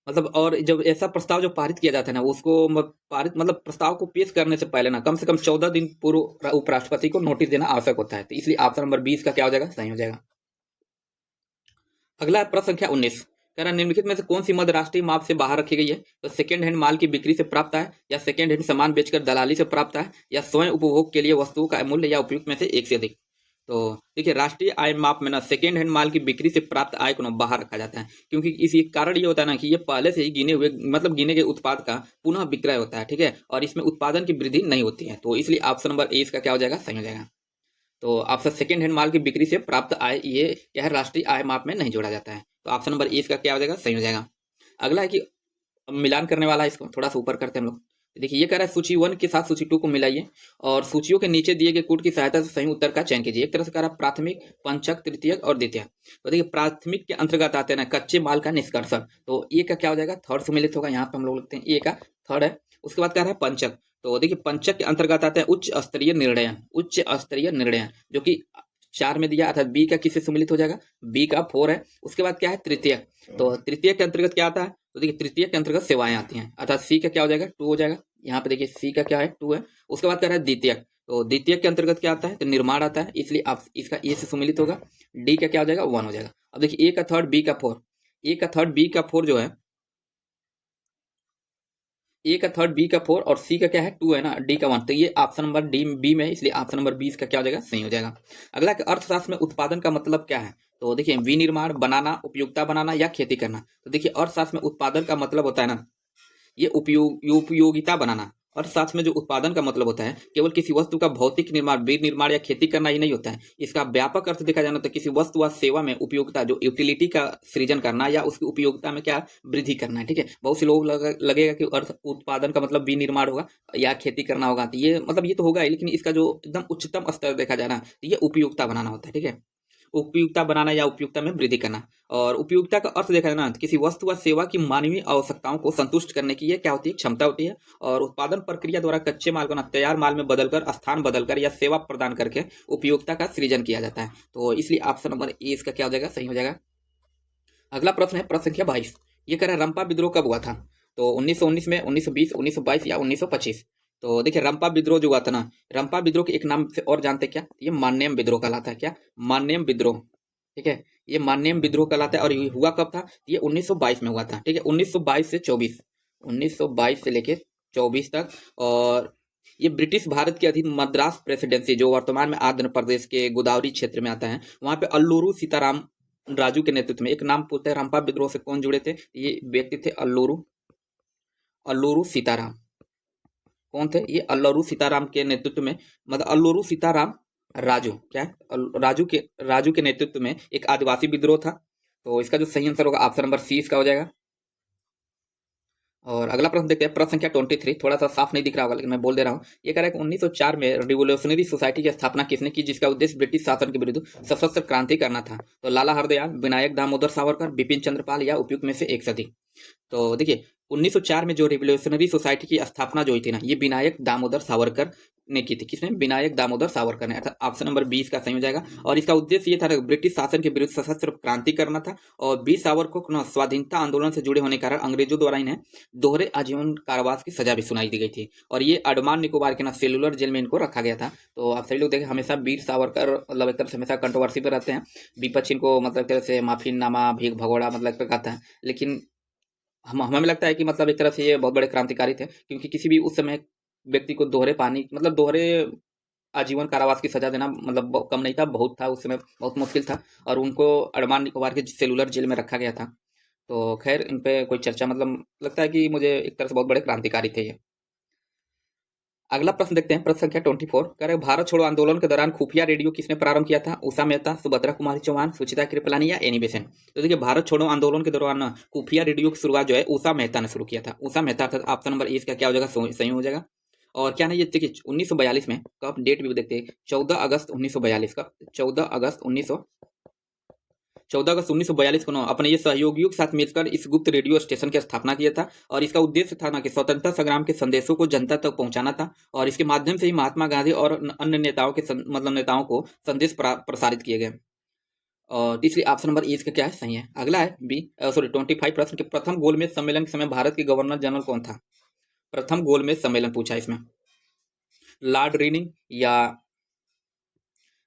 S1: मतलब, और जब ऐसा प्रस्ताव जो पारित किया जाता है ना, उसको पारित मतलब प्रस्ताव को पेश करने से पहले ना कम से कम 14 दिन पूर्व उपराष्ट्रपति को नोटिस देना आवश्यक होता है। तो इसलिए ऑप्शन नंबर 20 का क्या हो जाएगा, सही हो जाएगा। अगला प्रश्न संख्या 19। कह रहा निम्नलिखित में से कौन सी मद राष्ट्रीय माप से बाहर रखी गई है? तो सेकेंड हैंड माल की बिक्री से प्राप्त है, या सेकेंड हैंड सामान बेचकर दलाली से प्राप्त है, या स्वयं उपभोग के लिए वस्तुओं का मूल्य, या उपयुक्त में से एक से अधिक। तो देखिए राष्ट्रीय आय माप में ना सेकेंड हैंड माल की बिक्री से प्राप्त आय को ना बाहर रखा जाता है, क्योंकि इसी कारण ये होता है ना कि ये पहले से ही गिने हुए मतलब गिने गए उत्पाद का पुनः विक्रय होता है। ठीक है, और इसमें उत्पादन की वृद्धि नहीं होती है। तो इसलिए ऑप्शन नंबर ए इसका क्या हो जाएगा, सही हो जाएगा। तो ऑप्शन सेकेंड हैंड माल की बिक्री से प्राप्त आय ये क्या है, राष्ट्रीय आय माप में नहीं जोड़ा जाता है। तो ऑप्शन नंबर ए इसका क्या हो जाएगा, सही हो जाएगा। अगला है कि मिलान करने वाला है, इसको थोड़ा सा ऊपर करते हैं हम लोग। देखिए ये कह रहा है सूची 1 के साथ सूची 2 को मिलाइए और सूचियों के नीचे दिए गए कूट की सहायता से सही उत्तर का चयन कीजिए। एक तरह से कह रहा है प्राथमिक, पंचक, तृतीयक और द्वितीयक। तो देखिए प्राथमिक के अंतर्गत आते हैं ना कच्चे माल का निष्कर्षण, तो ए का क्या हो जाएगा, थर्ड सम्मिलित होगा। यहाँ पे हम लोग लिखते हैं ए का थर्ड है। उसके बाद कह रहा है पंचक, तो देखिए पंचक के अंतर्गत आते हैं उच्च स्तरीय निर्णय, उच्च स्तरीय निर्णय जो कि 4 में दिया, अर्थात बी का किससे सम्मिलित हो जाएगा, बी का 4 है। उसके बाद क्या है तृतीयक, तो तृतीयक के अंतर्गत क्या आता है, तो देखिए तृतीय के अंतर्गत सेवाएं आती हैं, अर्थात सी का क्या हो जाएगा, 2 हो जाएगा। यहाँ पे देखिए सी का क्या है, 2 है। उसके बाद क्या रहा है द्वितीयक, तो द्वितीयक के अंतर्गत क्या आता है, तो निर्माण आता है, इसलिए आप इसका ए से सम्मिलित होगा। डी का क्या हो जाएगा, 1 हो जाएगा। अब देखिए ए का थर्ड, बी का 4, ए का थर्ड, बी का 4 जो है, ए का थर्ड, बी का 4 और सी का क्या है, 2 है ना, डी का 1। तो ये ऑप्शन नंबर डी बी में है, इसलिए ऑप्शन नंबर 20 का क्या हो जाएगा, सही हो जाएगा। अगला अर्थशास्त्र में उत्पादन का मतलब क्या है, तो देखिए विनिर्माण, बनाना, उपयोगिता बनाना या खेती करना। तो देखिए अर्थशास्त्र में उत्पादन का मतलब होता है ना, ये उपयोगिता बनाना। अर्थशास्त्र में जो उत्पादन का मतलब होता है केवल किसी वस्तु का भौतिक निर्माण, विनिर्माण या खेती करना ही नहीं होता है। इसका व्यापक अर्थ देखा जाना तो किसी वस्तु व सेवा में उपयोगिता, जो यूटिलिटी का सृजन करना या उसकी उपयोगिता में क्या वृद्धि करना है। ठीक है, बहुत से लोग लगेगा कि अर्थ उत्पादन का मतलब विनिर्माण होगा या खेती करना होगा, तो ये मतलब ये तो होगा ही, लेकिन इसका जो एकदम उच्चतम स्तर देखा जाए ना, तो ये उपयोगिता बनाना होता है। ठीक है, उपयुक्तता बनाना या उपयुक्तता में वृद्धि करना। और उपयुक्तता का अर्थ देखा जाए ना, किसी वस्तु व सेवा की मानवीय आवश्यकताओं को संतुष्ट करने की ये क्या होती है, क्षमता होती है। और उत्पादन प्रक्रिया द्वारा कच्चे माल को ना तैयार माल में बदलकर, स्थान बदलकर या सेवा प्रदान करके उपयुक्तता का सृजन किया जाता है। तो इसलिए ऑप्शन नंबर ए इसका क्या हो जाएगा, सही हो जाएगा। अगला प्रश्न है प्रश्न संख्या 22। ये कह रहा है रंपा विद्रोह कब हुआ था, तो 1919 में, 1920, 1922 या 1925। तो देखिए रंपा विद्रोह जो हुआ था ना, रंपा विद्रोह के एक नाम से और जानते हैं क्या, ये मान्यम विद्रोह कहलाता है। क्या, मान्यम विद्रोह। ठीक है, ये मान्यम विद्रोह कहलाता है। और ये हुआ कब था, ये 1922 में हुआ था। ठीक है, 1922 से 24, 1922 से लेके 24 तक। और ये ब्रिटिश भारत के अधीन मद्रास प्रेसिडेंसी, जो वर्तमान में आंध्र प्रदेश के गोदावरी क्षेत्र में आता है, वहां पे अल्लूरू सीताराम राजू के नेतृत्व में, एक नाम पूछते हैं रंपा विद्रोह से कौन जुड़े थे, ये व्यक्ति थे अल्लूरू, अल्लूरू सीताराम। कौन थे ये, अल्लूरू सीताराम के नेतृत्व में, मतलब अल्लूरू सीताराम राजू, क्या है, राजू के नेतृत्व में एक आदिवासी विद्रोह था। तो इसका जो सही आंसर होगा ऑप्शन नंबर सी इसका हो जाएगा। और अगला प्रश्न देखते हैं, प्रश्न संख्या 23, थोड़ा सा साफ नहीं दिख रहा होगा लेकिन मैं बोल दे रहा हूँ। ये कह रहा है कि 1904 में रिवोल्यूशनरी सोसाइटी की स्थापना किसने की, जिसका उद्देश्य ब्रिटिश शासन के विरुद्ध सशस्त्र क्रांति करना था? तो लाला हरदयाल, विनायक दामोदर सावरकर, बिपिन चंद्रपाल या उपयुक्त में से एक सदी। तो देखिए 1904 में जो रिवोल्यूशनरी सोसाइटी की स्थापना जो हुई थी ना, ये विनायक दामोदर सावरकर ने की थी। किसने? विनायक दामोदर सावरकर ने। अर्थात ऑप्शन नंबर 20 का सही हो जाएगा। और इसका उद्देश्य ये था कि ब्रिटिश शासन के विरुद्ध सशस्त्र क्रांति करना था। और 20 सावरकर को स्वाधीनता आंदोलन से जुड़े होने के कारण अंग्रेजों द्वारा इन्हें दोहरे आजीवन कारावास की सजा भी सुनाई दी गई थी। और ये अंडमान निकोबार के ना सेलुलर जेल में इनको रखा गया था। तो आप सभी लोग देखें, हमेशा वीर सावरकर मतलब एक तरह से हमेशा कंट्रोवर्सी पे रहते हैं। विपक्ष इनको मतलब एक तरह से माफीनामा, भीख भगोड़ा मतलब एक तरह कहता है। लेकिन हम हमें लगता है कि मतलब एक तरह से ये बहुत बड़े क्रांतिकारी थे, क्योंकि किसी भी उस समय व्यक्ति को दोहरे पानी मतलब दोहरे आजीवन कारावास की सजा देना मतलब कम नहीं था, बहुत था उस समय, बहुत मुश्किल था। और उनको अंडमान निकोबार के सेलुलर जेल में रखा गया था। तो खैर इन पे कोई चर्चा मतलब लगता है कि मुझे एक तरह से बहुत बड़े क्रांतिकारी थे ये। अगला प्रश्न देखते हैं, प्रश्न संख्या 24, कह रहे भारत छोड़ो आंदोलन के दौरान खुफिया रेडियो किसने प्रारंभ किया था? उषा मेहता, सुभद्रा कुमारी चौहान, सुचिता कृपलानी या एनी बेसेंट। तो देखिए भारत छोड़ो आंदोलन के दौरान खुफिया रेडियो की शुरुआत जो है उषा मेहता ने शुरू किया था। उषा मेहता अर्थात ऑप्शन नंबर इसका क्या हो जाएगा? सही हो जाएगा। और क्या नहीं, ये देखिए 1942 में कब, डेट भी देखते हैं, 14 अगस्त 1942 का, 14 अगस्त 1942 को अपने ये सहयोगियों के साथ मिलकर इस गुप्त रेडियो स्टेशन की स्थापना किया था। और इसका उद्देश्य था ना कि स्वतंत्रता संग्राम के संदेशों को जनता तक पहुंचाना था। और इसके माध्यम से ही महात्मा गांधी और अन्य नेताओं के मतलब नेताओं को संदेश प्रसारित किए गए। और तीसरी ऑप्शन नंबर ए इसका क्या है? सही है। अगला है बी, सॉरी 25 प्रश्न के, प्रथम गोलमेज सम्मेलन के समय भारत के गवर्नर जनरल कौन था? प्रथम गोलमेज सम्मेलन पूछा इसमें, लॉर्ड रिनिंग या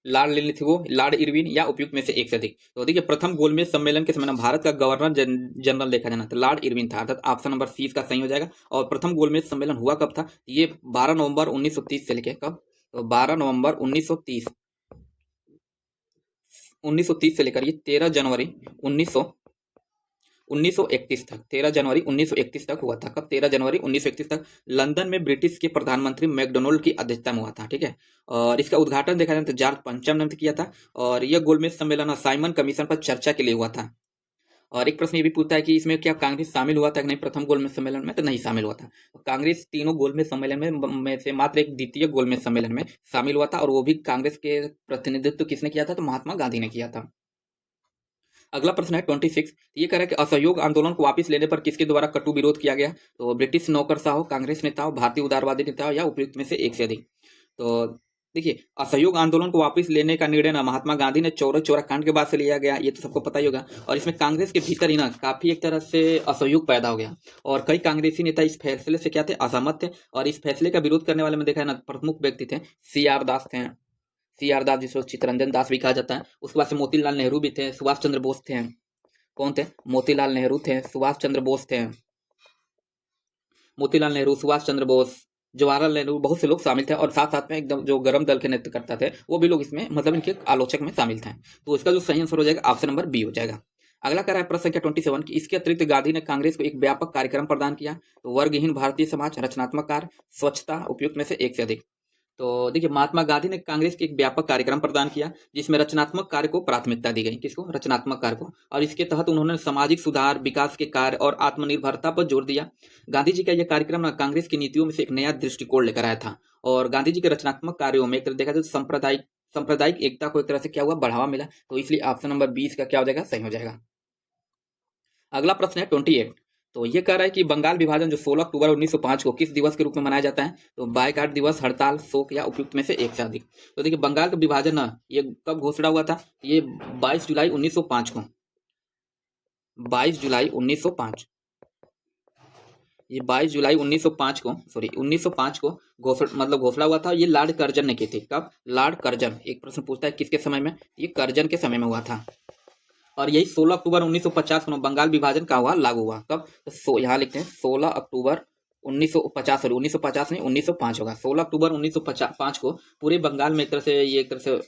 S1: लॉर्ड लिलिथगो, लॉर्ड इरविन या उपयुक्त में से एक से अधिक। तो देखिए प्रथम गोलमेज सम्मेलन के समय ना भारत का गवर्नर जनरल देखा जाना तो लॉर्ड इरविन था। अर्थात ऑप्शन नंबर सी इसका सही हो जाएगा। और प्रथम गोलमेज सम्मेलन हुआ कब था? ये 12 नवंबर 1930 से लेके कब? तो 12 नवंबर 1930 से लेकर ये 13 जनवरी 1931 तक, 13 जनवरी 1931 तक हुआ था। कब? 13 जनवरी 1931 तक लंदन में ब्रिटिश के प्रधानमंत्री मैकडोनाल्ड की अध्यक्षता में हुआ था। ठीक है। और इसका उद्घाटन देखा जाए तो जॉर्ज पंचम ने किया था। और यह गोलमेज सम्मेलन साइमन कमीशन पर चर्चा के लिए हुआ था। और एक प्रश्न ये भी पूछता है कि इसमें क्या कांग्रेस शामिल हुआ था कि नहीं प्रथम गोलमेज सम्मेलन में? तो नहीं शामिल हुआ था। कांग्रेस तीनों गोलमेज सम्मेलन में से मात्र एक द्वितीय गोलमेज सम्मेलन में शामिल हुआ था। और वो भी कांग्रेस के प्रतिनिधित्व किसने किया था? तो महात्मा गांधी ने किया था। अगला प्रश्न है 26, ये कह रहा है कि असहयोग आंदोलन को वापस लेने पर किसके द्वारा कटु विरोध किया गया? तो ब्रिटिश नौकरशाहों, कांग्रेस नेताओं, भारतीय उदारवादी नेताओं या उपयुक्त में से एक से अधिक। तो देखिए असहयोग आंदोलन को वापस लेने का निर्णय ना महात्मा गांधी ने चौरा चौरा कांड के बाद से लिया गया, ये तो सबको पता ही होगा। और इसमें कांग्रेस के भीतर ही ना काफी एक तरह से असहयोग पैदा हो गया। और कई कांग्रेसी नेता इस फैसले से क्या थे? असहमत थे। और इस फैसले का विरोध करने वाले में देखा है ना प्रमुख व्यक्ति थे CR दास थे, CR दास जिसको चित्तरंजन दास भी कहा जाता है। उसके बाद से मोतीलाल नेहरू भी थे, सुभाष चंद्र बोस थे। कौन थे? मोतीलाल नेहरू थे, सुभाष चंद्र बोस थे। मोतीलाल नेहरू, सुभाष चंद्र बोस, जवाहरलाल नेहरू, बहुत से लोग शामिल थे। और साथ साथ में एकदम जो गरम दल के नेतृत्व करता थे वो भी लोग इसमें मतलब इनके आलोचक में शामिल थे। तो इसका जो सही आंसर हो जाएगा ऑप्शन नंबर बी हो जाएगा। अगला कह रहा है प्रश्न संख्या 27 की, इसके अतिरिक्त गांधी ने कांग्रेस को एक व्यापक कार्यक्रम प्रदान किया। तो वर्गहीन भारतीय समाज, रचनात्मक कार्य, स्वच्छता, उपयुक्त में से एक से अधिक। तो देखिए महात्मा गांधी ने कांग्रेस के एक व्यापक कार्यक्रम प्रदान किया जिसमें रचनात्मक कार्य को प्राथमिकता दी गई। किसको? रचनात्मक कार्य को। और इसके तहत उन्होंने सामाजिक सुधार, विकास के कार्य और आत्मनिर्भरता पर जोर दिया। गांधी जी का यह कार्यक्रम कांग्रेस की नीतियों में से एक नया दृष्टिकोण लेकर आया था। और गांधी जी के रचनात्मक कार्यों में एक तरह देखा जाए सांप्रदायिक एकता को एक तरह से क्या हुआ? बढ़ावा मिला। तो इसलिए ऑप्शन नंबर 20 का क्या हो जाएगा? सही हो जाएगा। अगला प्रश्न है 28, तो ये कह रहा है कि बंगाल विभाजन जो 16 अक्टूबर 1905 को किस दिवस के रूप में मनाया जाता है? तो बायकाट दिवस, हड़ताल, शोक या उपयुक्त में से एक से अधिक। तो देखिए बंगाल का विभाजन ना ये कब घोषणा हुआ था? ये 22 जुलाई 1905 को, 22 जुलाई 1905, ये 22 जुलाई 1905 को, सॉरी 1905 को घोषणा हुआ था। ये लॉर्ड कर्जन ने की थी। कब? Lord Curzon. एक प्रश्न पूछता है किसके समय में? ये कर्जन के समय में हुआ था। और यही 16 अक्टूबर 1950 को बंगाल विभाजन का हुआ लागू हुआ। कब? तो यहाँ लिखते हैं 16 अक्टूबर 1950, सॉरी 1950 नहीं 1905 होगा। 16 अक्टूबर 1905 को पूरे बंगाल में एक तरह से ये एक तरह से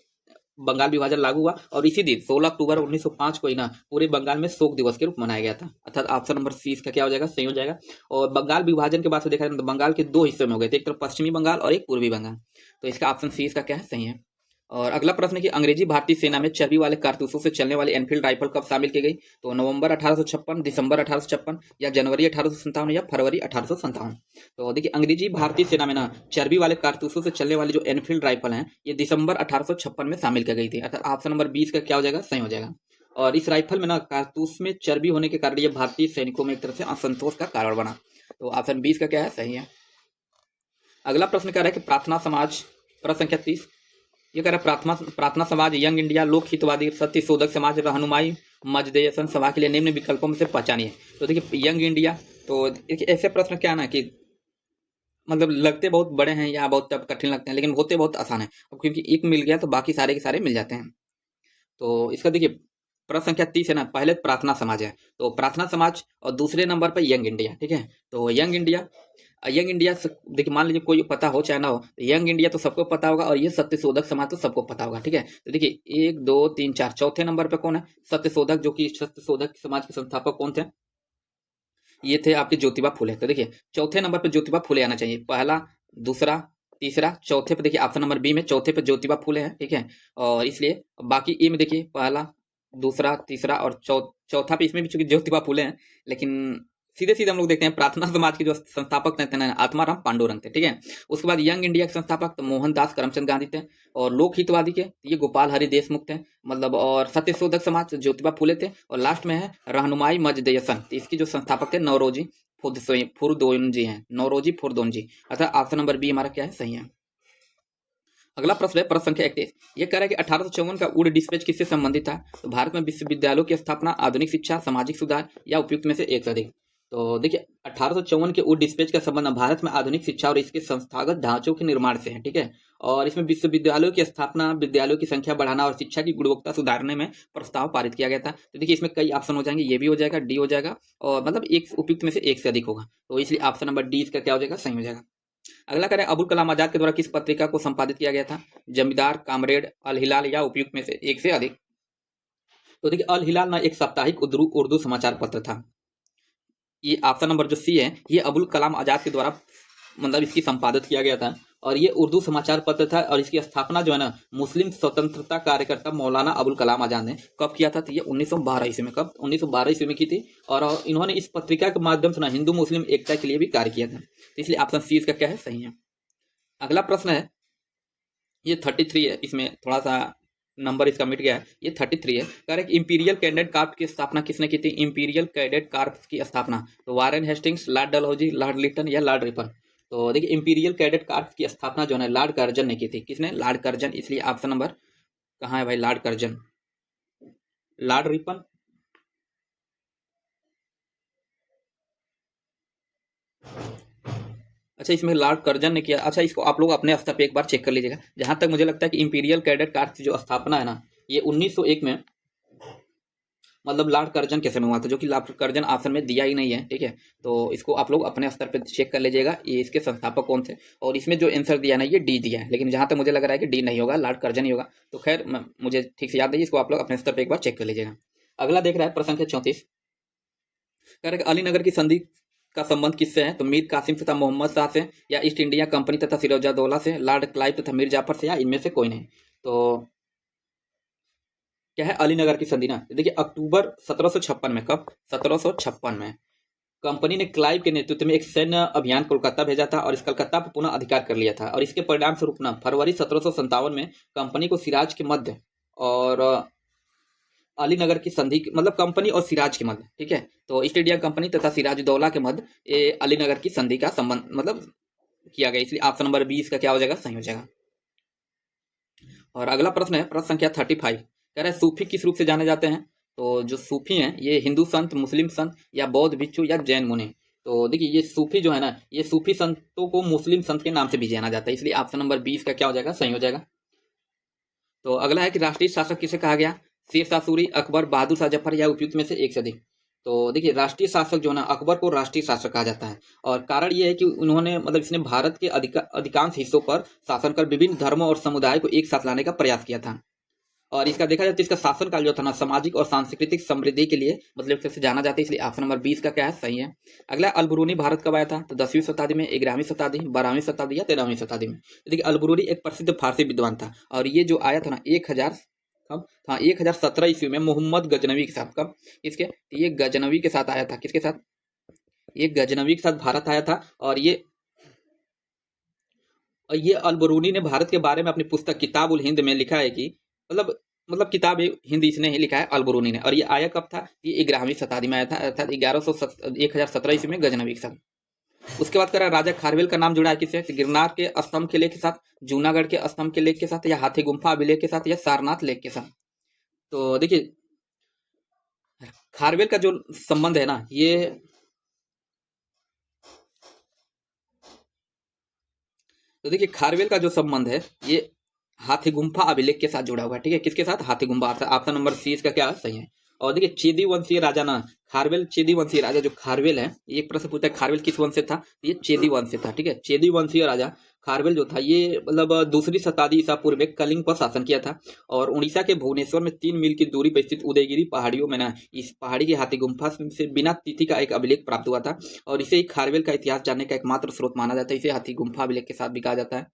S1: बंगाल विभाजन लागू हुआ। और इसी दिन 16 अक्टूबर 1905 को ही ना पूरे बंगाल में शोक दिवस के रूप मनाया गया था। अर्थात ऑप्शन नंबर सी इसका क्या हो जाएगा? सही हो जाएगा। और बंगाल विभाजन के बाद से देखा जाए तो बंगाल के दो हिस्से में हो गए थे, एक तरफ पश्चिमी बंगाल और एक पूर्वी बंगाल। तो इसका ऑप्शन सी इसका क्या है? सही है। और अगला प्रश्न है कि अंग्रेजी भारतीय सेना में चर्बी वाले कारतूसों से चलने वाली एनफील्ड राइफल कब शामिल की गई? तो नवंबर 1856, दिसंबर 1856 या जनवरी 1857 या फरवरी 1857। तो देखिए अंग्रेजी भारतीय सेना में ना चर्बी वाले कारतूसों से चलने वाली जो एनफील्ड राइफल है ये दिसंबर 1856 में शामिल की गई थी। अर्थात ऑप्शन नंबर 20 का क्या हो जाएगा? सही हो जाएगा। और इस राइफल में ना कारतूस में चर्बी होने के कारण ये भारतीय सैनिकों में एक तरह से असंतोष का कारण बना। तो ऑप्शन 20 का क्या है? सही है। अगला प्रश्न क्या रहा है कि प्रार्थना समाज, प्रश्न संख्या 30, ये कह रहा है प्रार्थना समाज, यंग इंडिया, लोक हितवादी, सत्य शोधक समाज, रहनुमाई मजदेसन सभा के लिए निम्न विकल्पों में से पहचानिए। तो देखिए यंग इंडिया, तो देखिए ऐसे प्रश्न क्या ना कि मतलब लगते बहुत बड़े हैं या बहुत कठिन लगते हैं लेकिन होते बहुत आसान है, अब क्योंकि एक मिल गया तो बाकी सारे के सारे मिल जाते हैं। तो इसका देखिए प्रश्न संख्या 30 है ना, पहले प्रार्थना समाज है, तो प्रार्थना समाज और दूसरे नंबर पर यंग इंडिया। ठीक है, तो यंग इंडिया, देखिए मान लीजिए कोई पता हो चाहे ना हो, तो यंग इंडिया तो सबको पता होगा और ये सत्यशोधक समाज तो सबको पता होगा। ठीक है, तो देखिए 1 2 3 4, चौथे नंबर पे कौन है? सत्यशोधक, जो कि सत्यशोधक समाज के संस्थापक कौन थे? ये थे आपके ज्योतिबा फुले। तो देखिए चौथे नंबर पे ज्योतिबा फुले आना चाहिए, पहला, दूसरा, तीसरा, चौथे पे देखिए ऑप्शन नंबर बी में चौथे पे ज्योतिबा फुले हैं। ठीक है, और इसलिए बाकी ए में देखिए पहला, दूसरा, तीसरा और चौथा पे इसमें भी चूंकि ज्योतिबा फुले हैं, लेकिन सीधे सीधे हम लोग देखते हैं प्रार्थना समाज के जो संस्थापक थे ना आत्माराम पांडुरंग थे। ठीक है, उसके बाद यंग इंडिया के संस्थापक तो मोहनदास करमचंद गांधी थे, और लोक हितवादी के ये गोपाल हरि देशमुख थे, मतलब, और सत्यशोधक समाज ज्योतिबा फुले थे, और लास्ट में है रहनुमाई मजदयसन, तो इसकी जो संस्थापक थे नौरोजी फुरदोनजी हैं, नौरोजी फुरदोनजी। अर्थात ऑप्शन नंबर बी हमारा क्या है? सही है। अगला प्रश्न है प्रश्न संख्या 31, ये कह रहा है कि 1854 का वुड डिस्पैच किससे संबंधित था? तो भारत में विश्वविद्यालयों की स्थापना, आधुनिक शिक्षा, सामाजिक सुधार या उपयुक्त में से एक से अधिक। तो देखिए 1854 के वुड डिस्पैच का संबंध भारत में आधुनिक शिक्षा और इसके संस्थागत ढांचों के निर्माण से है। ठीक है, और इसमें विश्वविद्यालयों की स्थापना, विद्यालयों की संख्या बढ़ाना और शिक्षा की गुणवत्ता सुधारने में प्रस्ताव पारित किया गया था। तो देखिए इसमें कई ऑप्शन हो जाएंगे, ये भी हो जाएगा, डी हो जाएगा, और मतलब एक उपयुक्त में से एक से अधिक होगा, तो इसलिए ऑप्शन नंबर डी इसका क्या हो जाएगा? सही हो जाएगा। अगला करें अबुल कलाम आजाद के द्वारा किस पत्रिका को संपादित किया गया था? जमींदार, कामरेड, अल हिलाल या उपयुक्त में से एक से अधिक। तो देखिए अल हिलाल ना एक साप्ताहिक उर्दू समाचार पत्र था। ये ऑप्शन नंबर जो सी है ये अबुल कलाम आजाद के द्वारा मतलब इसकी संपादित किया गया था, और ये उर्दू समाचार पत्र था, और इसकी स्थापना जो है ना मुस्लिम स्वतंत्रता कार्यकर्ता मौलाना अबुल कलाम आजाद ने कब किया था? तो ये 1912 ईस्वी में, कब? 1912 ईस्वी में की थी, और इन्होंने इस पत्रिका के माध्यम से ना हिंदू मुस्लिम एकता के लिए भी कार्य किया था। तो इसलिए ऑप्शन सी इसका क्या है? सही है। अगला प्रश्न है, ये 33 है, इसमें थोड़ा सा नंबर इसका मिट गया है, ये 33 है। कह रहे कि इंपीरियल कैडेट कॉर्प्स की स्थापना किसने की थी? इंपीरियल कैडेट कॉर्प्स की स्थापना तो Warren Hastings, Lord Dalhousie, Lord Lytton या लॉर्ड रिपन। तो देखिए इंपीरियल कैडेट कॉर्प्स की स्थापना जो है लॉर्ड कर्जन ने की थी। किसने? Lord Curzon. इसलिए ऑप्शन नंबर कहाँ है भाई? लॉर्ड कर्जन, लॉर्ड रिपन, अच्छा इसमें लॉर्ड कर्जन ने किया। अच्छा इसको आप लोग अपने स्तर पे एक बार चेक कर लीजिएगा। जहां तक मुझे लगता है कि इंपीरियल कैडेट कॉर्प्स की जो स्थापना है ना ये 1901 में मतलब लॉर्ड कर्जन कैसे में हुआ था, जो कि लॉर्ड कर्जन ऑप्शन में दिया ही नहीं है। ठीक है, तो इसको आप लोग अपने स्तर पे चेक कर लीजिएगा ये इसके संस्थापक कौन थे, और इसमें जो आंसर दिया ना ये डी दिया है, लेकिन जहां तक मुझे लग रहा है कि डी नहीं होगा, लॉर्ड कर्जन ही होगा। तो खैर मुझे ठीक से याद नहीं, इसको आप लोग अपने स्तर पर एक बार चेक कर लीजिएगा। अगला देख रहा है प्रश्न संख्या 34, कह रहे अलीनगर की संधि का संबंध किससे है? तो मीर कासिम तथा मोहम्मद शाह से, या ईस्ट इंडिया कंपनी तथा फिरोजादौला से, लॉर्ड क्लाइव तथा मीर जाफर से, या इनमें से कोई नहीं। तो क्या है अलीनगर की संधि ना? देखिए अक्टूबर 1756 में, कब? 1756 में कंपनी ने क्लाइव के नेतृत्व में एक सैन्य अभियान कोलकाता भेजा था और इस कलकत्ता पर पुनः अधिकार कर लिया था, और इसके परिणाम स्वरूप ना फरवरी 1757 में कंपनी को सिराज के मध्य और अलीनगर की संधि मतलब कंपनी और सिराज के मध्य, ठीक है, तो ईस्ट इंडिया कंपनी तथा सिराजुद्दौला के मध्य ये अलीनगर की संधि का संबंध मतलब किया गया, इसलिए ऑप्शन नंबर 20 का क्या हो जाएगा? सही हो जाएगा। और अगला प्रश्न है प्रश्न संख्या 35, कह रहा है सूफी किस रूप से जाने जाते हैं? तो जो सूफी हैं ये हिंदू संत, मुस्लिम संत या बौद्ध भिक्षु या जैन मुनि। तो देखिए ये सूफी जो है ना ये सूफी संतों को मुस्लिम संत के नाम से भी जाना जाता है, इसलिए ऑप्शन नंबर 20 का क्या हो जाएगा? सही हो जाएगा। तो अगला है कि राष्ट्रीय शासक किसे कहा गया? शेर शाह सूरी, अकबर, बहादुर शाह जफर या उपयुक्त में से एक से अधिक। तो देखिए राष्ट्रीय शासक जो है ना अकबर को राष्ट्रीय शासक कहा जाता है, और कारण ये है कि उन्होंने मतलब इसने भारत के अधिकांश हिस्सों पर शासन कर विभिन्न धर्मों और समुदाय को एक साथ लाने का प्रयास किया था। और इसका देखा जाए तो इसका शासनकाल जो था ना सामाजिक और सांस्कृतिक समृद्धि के लिए मतलब से जाना जाता है, इसलिए ऑप्शन नंबर 20 का क्या है सही है। अगला अल-बुरूनी भारत कब आया था? तो 10वीं शताब्दी में, 11वीं शताब्दी, 12वीं शताब्दी या 13वीं शताब्दी में। तो देखिए अल-बुरूनी एक प्रसिद्ध फारसी विद्वान था और ये जो आया था ना 1000 कब था 1017 ईस्वी में मोहम्मद गजनवी के साथ। कब? किसके? ये गजनवी के साथ आया था। किसके साथ? ये गजनवी के साथ भारत आया था। और ये अल-बरूनी ने भारत के बारे में अपनी पुस्तक किताब उल हिंद में लिखा है कि मतलब किताब हिंद इसने ही लिखा है अल-बरूनी ने। और ये आया कब था? ये 11वीं शताब्दी में आया था, अर्थात 1017 ईस्वी में गजनवी के साथ। उसके बाद करा राजा खारवेल का नाम जुड़ा है किससे? तो गिरनार के स्तंभ के लेख के साथ, जूनागढ़ के स्तंभ के लेख के साथ, या हाथी गुम्फा अभिलेख के साथ, या सारनाथ लेख के साथ। तो देखिए खारवेल का जो संबंध है ना तो देखिए खारवेल का जो संबंध है ये हाथी गुम्फा अभिलेख के साथ जुड़ा हुआ है। ठीक है, किसके साथ? हाथी गुम्फा। ऑप्शन नंबर सी इसका क्या सही है। और देखिए चेदी वंशीय राजा ना खारवेल, चेदी वंशीय राजा जो खारवेल है, एक प्रश्न पूछता है खारवेल किस वंश से था? ये चेदी वंश से था। ठीक है, चेदी वंशीय राजा खारवेल जो था ये मतलब दूसरी शताब्दी ईसा पूर्व में कलिंग पर शासन किया था। और उड़ीसा के भुवनेश्वर में 3 मील की दूरी पर स्थित उदयगिरी पहाड़ियों में ना इस पहाड़ी की हाथी गुम्फा से बिना तिथि का एक अभिलेख प्राप्त हुआ था। और इसे ही खारवेल का इतिहास जानने का एकमात्र स्रोत माना जाता है। इसे हाथी गुम्फा अभिलेख के साथ भी कहा जाता है।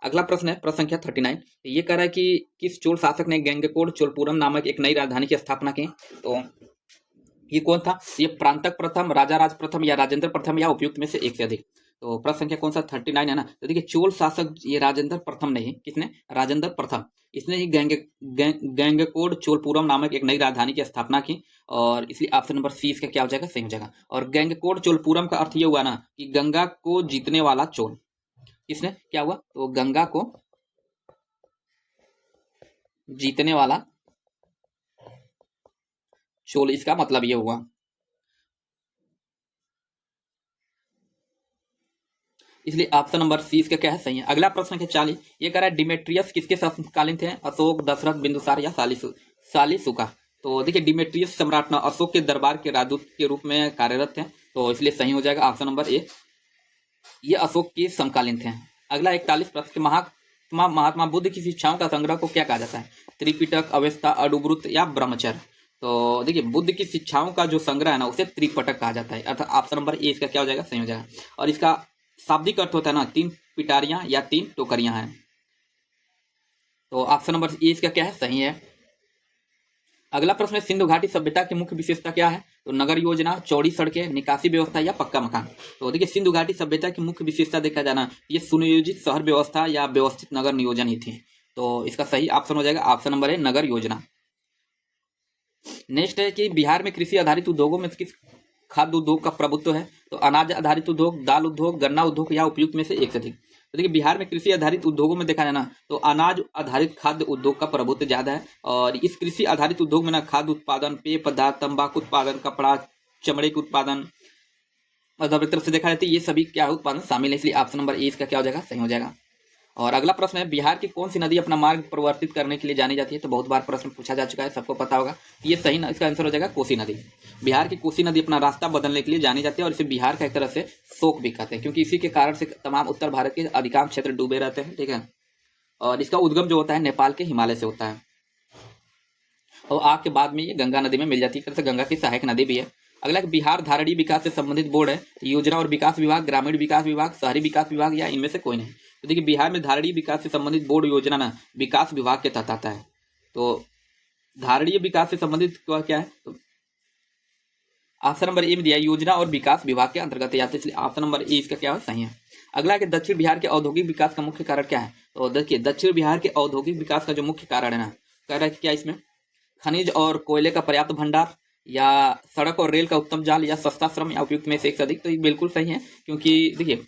S1: अगला प्रश्न है प्रश्न संख्या 39। ये कह रहा है कि किस चोल शासक ने गंगकोट चोलपुरम नामक एक नई राजधानी की स्थापना की? तो ये कौन था? ये प्रांतक प्रथम, राजा राज प्रथम, या राजेंद्र प्रथम, या उपयुक्त में से एक से अधिक। तो प्रश्न संख्या कौन सा 39 है ना। तो देखिए चोल शासक ये राजेंद्र प्रथम नहीं, किसने? राजेंद्र प्रथम। इसने ही गंगकोट चोलपुरम नामक एक नई राजधानी की स्थापना की। और इसलिए ऑप्शन नंबर सी इसका क्या हो जाएगा? सही हो जाएगा। और गंगकोट चोलपुरम का अर्थ ये हुआ ना कि गंगा को जीतने वाला चोल। किसने? क्या हुआ? तो गंगा को जीतने वाला चोल, इसका मतलब ये हुआ। इसलिए ऑप्शन नंबर सी इसका क्या है? सही है। अगला प्रश्न है 40। ये कह रहा है डिमेट्रियस किसके शासनकालीन थे? अशोक, दशरथ, बिंदुसार, या सालिसुका। तो देखिए डिमेट्रियस सम्राट न अशोक के दरबार के राजदूत के रूप में कार्यरत थे। तो इसलिए सही हो जाएगा ऑप्शन नंबर ए, ये अशोक के समकालीन थे। अगला 41 प्रश्न, महात्मा बुद्ध की शिक्षाओं का संग्रह को क्या कहा जाता है? त्रिपिटक, अवेस्ता, अडुवृत्त, या ब्रह्मचर्य। तो देखिए बुद्ध की शिक्षाओं का जो संग्रह है ना उसे त्रिपटक कहा जाता है, अर्थात ऑप्शन नंबर ए इसका क्या हो जाएगा? सही हो जाएगा। और इसका शाब्दिक अर्थ होता है ना 3 पिटारियां या 3 टोकरियां हैं। तो ऑप्शन नंबर ए इसका क्या है? सही है। अगला प्रश्न है सिंधु घाटी सभ्यता की मुख्य विशेषता क्या है? तो नगर योजना, चौड़ी सड़कें, निकासी व्यवस्था, या पक्का मकान। तो देखिए सिंधु घाटी सभ्यता की मुख्य विशेषता देखा जाना ये सुनियोजित शहर व्यवस्था या व्यवस्थित नगर नियोजन ही थी। तो इसका सही ऑप्शन हो जाएगा ऑप्शन नंबर ए, नगर योजना। नेक्स्ट है कि बिहार में कृषि आधारित उद्योगों में किस खाद्य उद्योग का प्रभुत्व है? तो अनाज आधारित उद्योग, दाल उद्योग, गन्ना उद्योग, या उपयुक्त में से एक से अधिक। तो देखिए बिहार में कृषि आधारित उद्योगों में देखा जाए ना तो अनाज आधारित खाद्य उद्योग का प्रभुत्व ज्यादा है। और इस कृषि आधारित उद्योग में ना खाद्य उत्पादन, पेय पदार्थ, तंबाकू उत्पादन, कपड़ा, चमड़े के उत्पादन, मतलब एक तरफ से देखा जाए तो ये सभी क्या उत्पादन शामिल है। इसलिए ऑप्शन नंबर ए इसका क्या हो जाएगा? सही हो जाएगा। और अगला प्रश्न है बिहार की कौन सी नदी अपना मार्ग परिवर्तित करने के लिए जानी जाती है? तो बहुत बार प्रश्न पूछा जा चुका है, सबको पता होगा। ये सही ना, इसका आंसर हो जाएगा कोसी नदी। बिहार की कोसी नदी अपना रास्ता बदलने के लिए जानी जाती है और इसे बिहार का एक तरह से शोक भी कहते हैं, क्योंकि इसी के कारण से तमाम उत्तर भारत के अधिकांश क्षेत्र डूबे रहते हैं। ठीक है, और इसका उद्गम जो होता है नेपाल के हिमालय से होता है और आपके बाद में ये गंगा नदी में मिल जाती है, एक तरह से गंगा की सहायक नदी भी है। अगला बिहार धारणीय विकास से संबंधित बोर्ड है, योजना और विकास विभाग, ग्रामीण विकास विभाग, शहरी विकास विभाग, या इनमें से कोई नहीं। तो देखिए बिहार में धारणीय विकास से संबंधित बोर्ड योजना ना विकास विभाग के तहत आता है। तो धारणीय विकास से संबंधित क्या है? तो ऑप्शन नंबर ए में दिया योजना और विकास विभाग के अंतर्गत आते हैं, इसलिए ऑप्शन नंबर ए इसका क्या है? सही है। अगला है दक्षिण बिहार के औद्योगिक विकास का मुख्य कारण क्या है? तो देखिए दक्षिण बिहार के औद्योगिक विकास का जो मुख्य कारण है ना, कह रहा है कि क्या इसमें खनिज और कोयले का पर्याप्त भंडार, या सड़क और रेल का उत्तम जाल, या सस्ता श्रम, या उपयुक्त में से एक से अधिक। तो ये बिल्कुल सही है, क्योंकि देखिए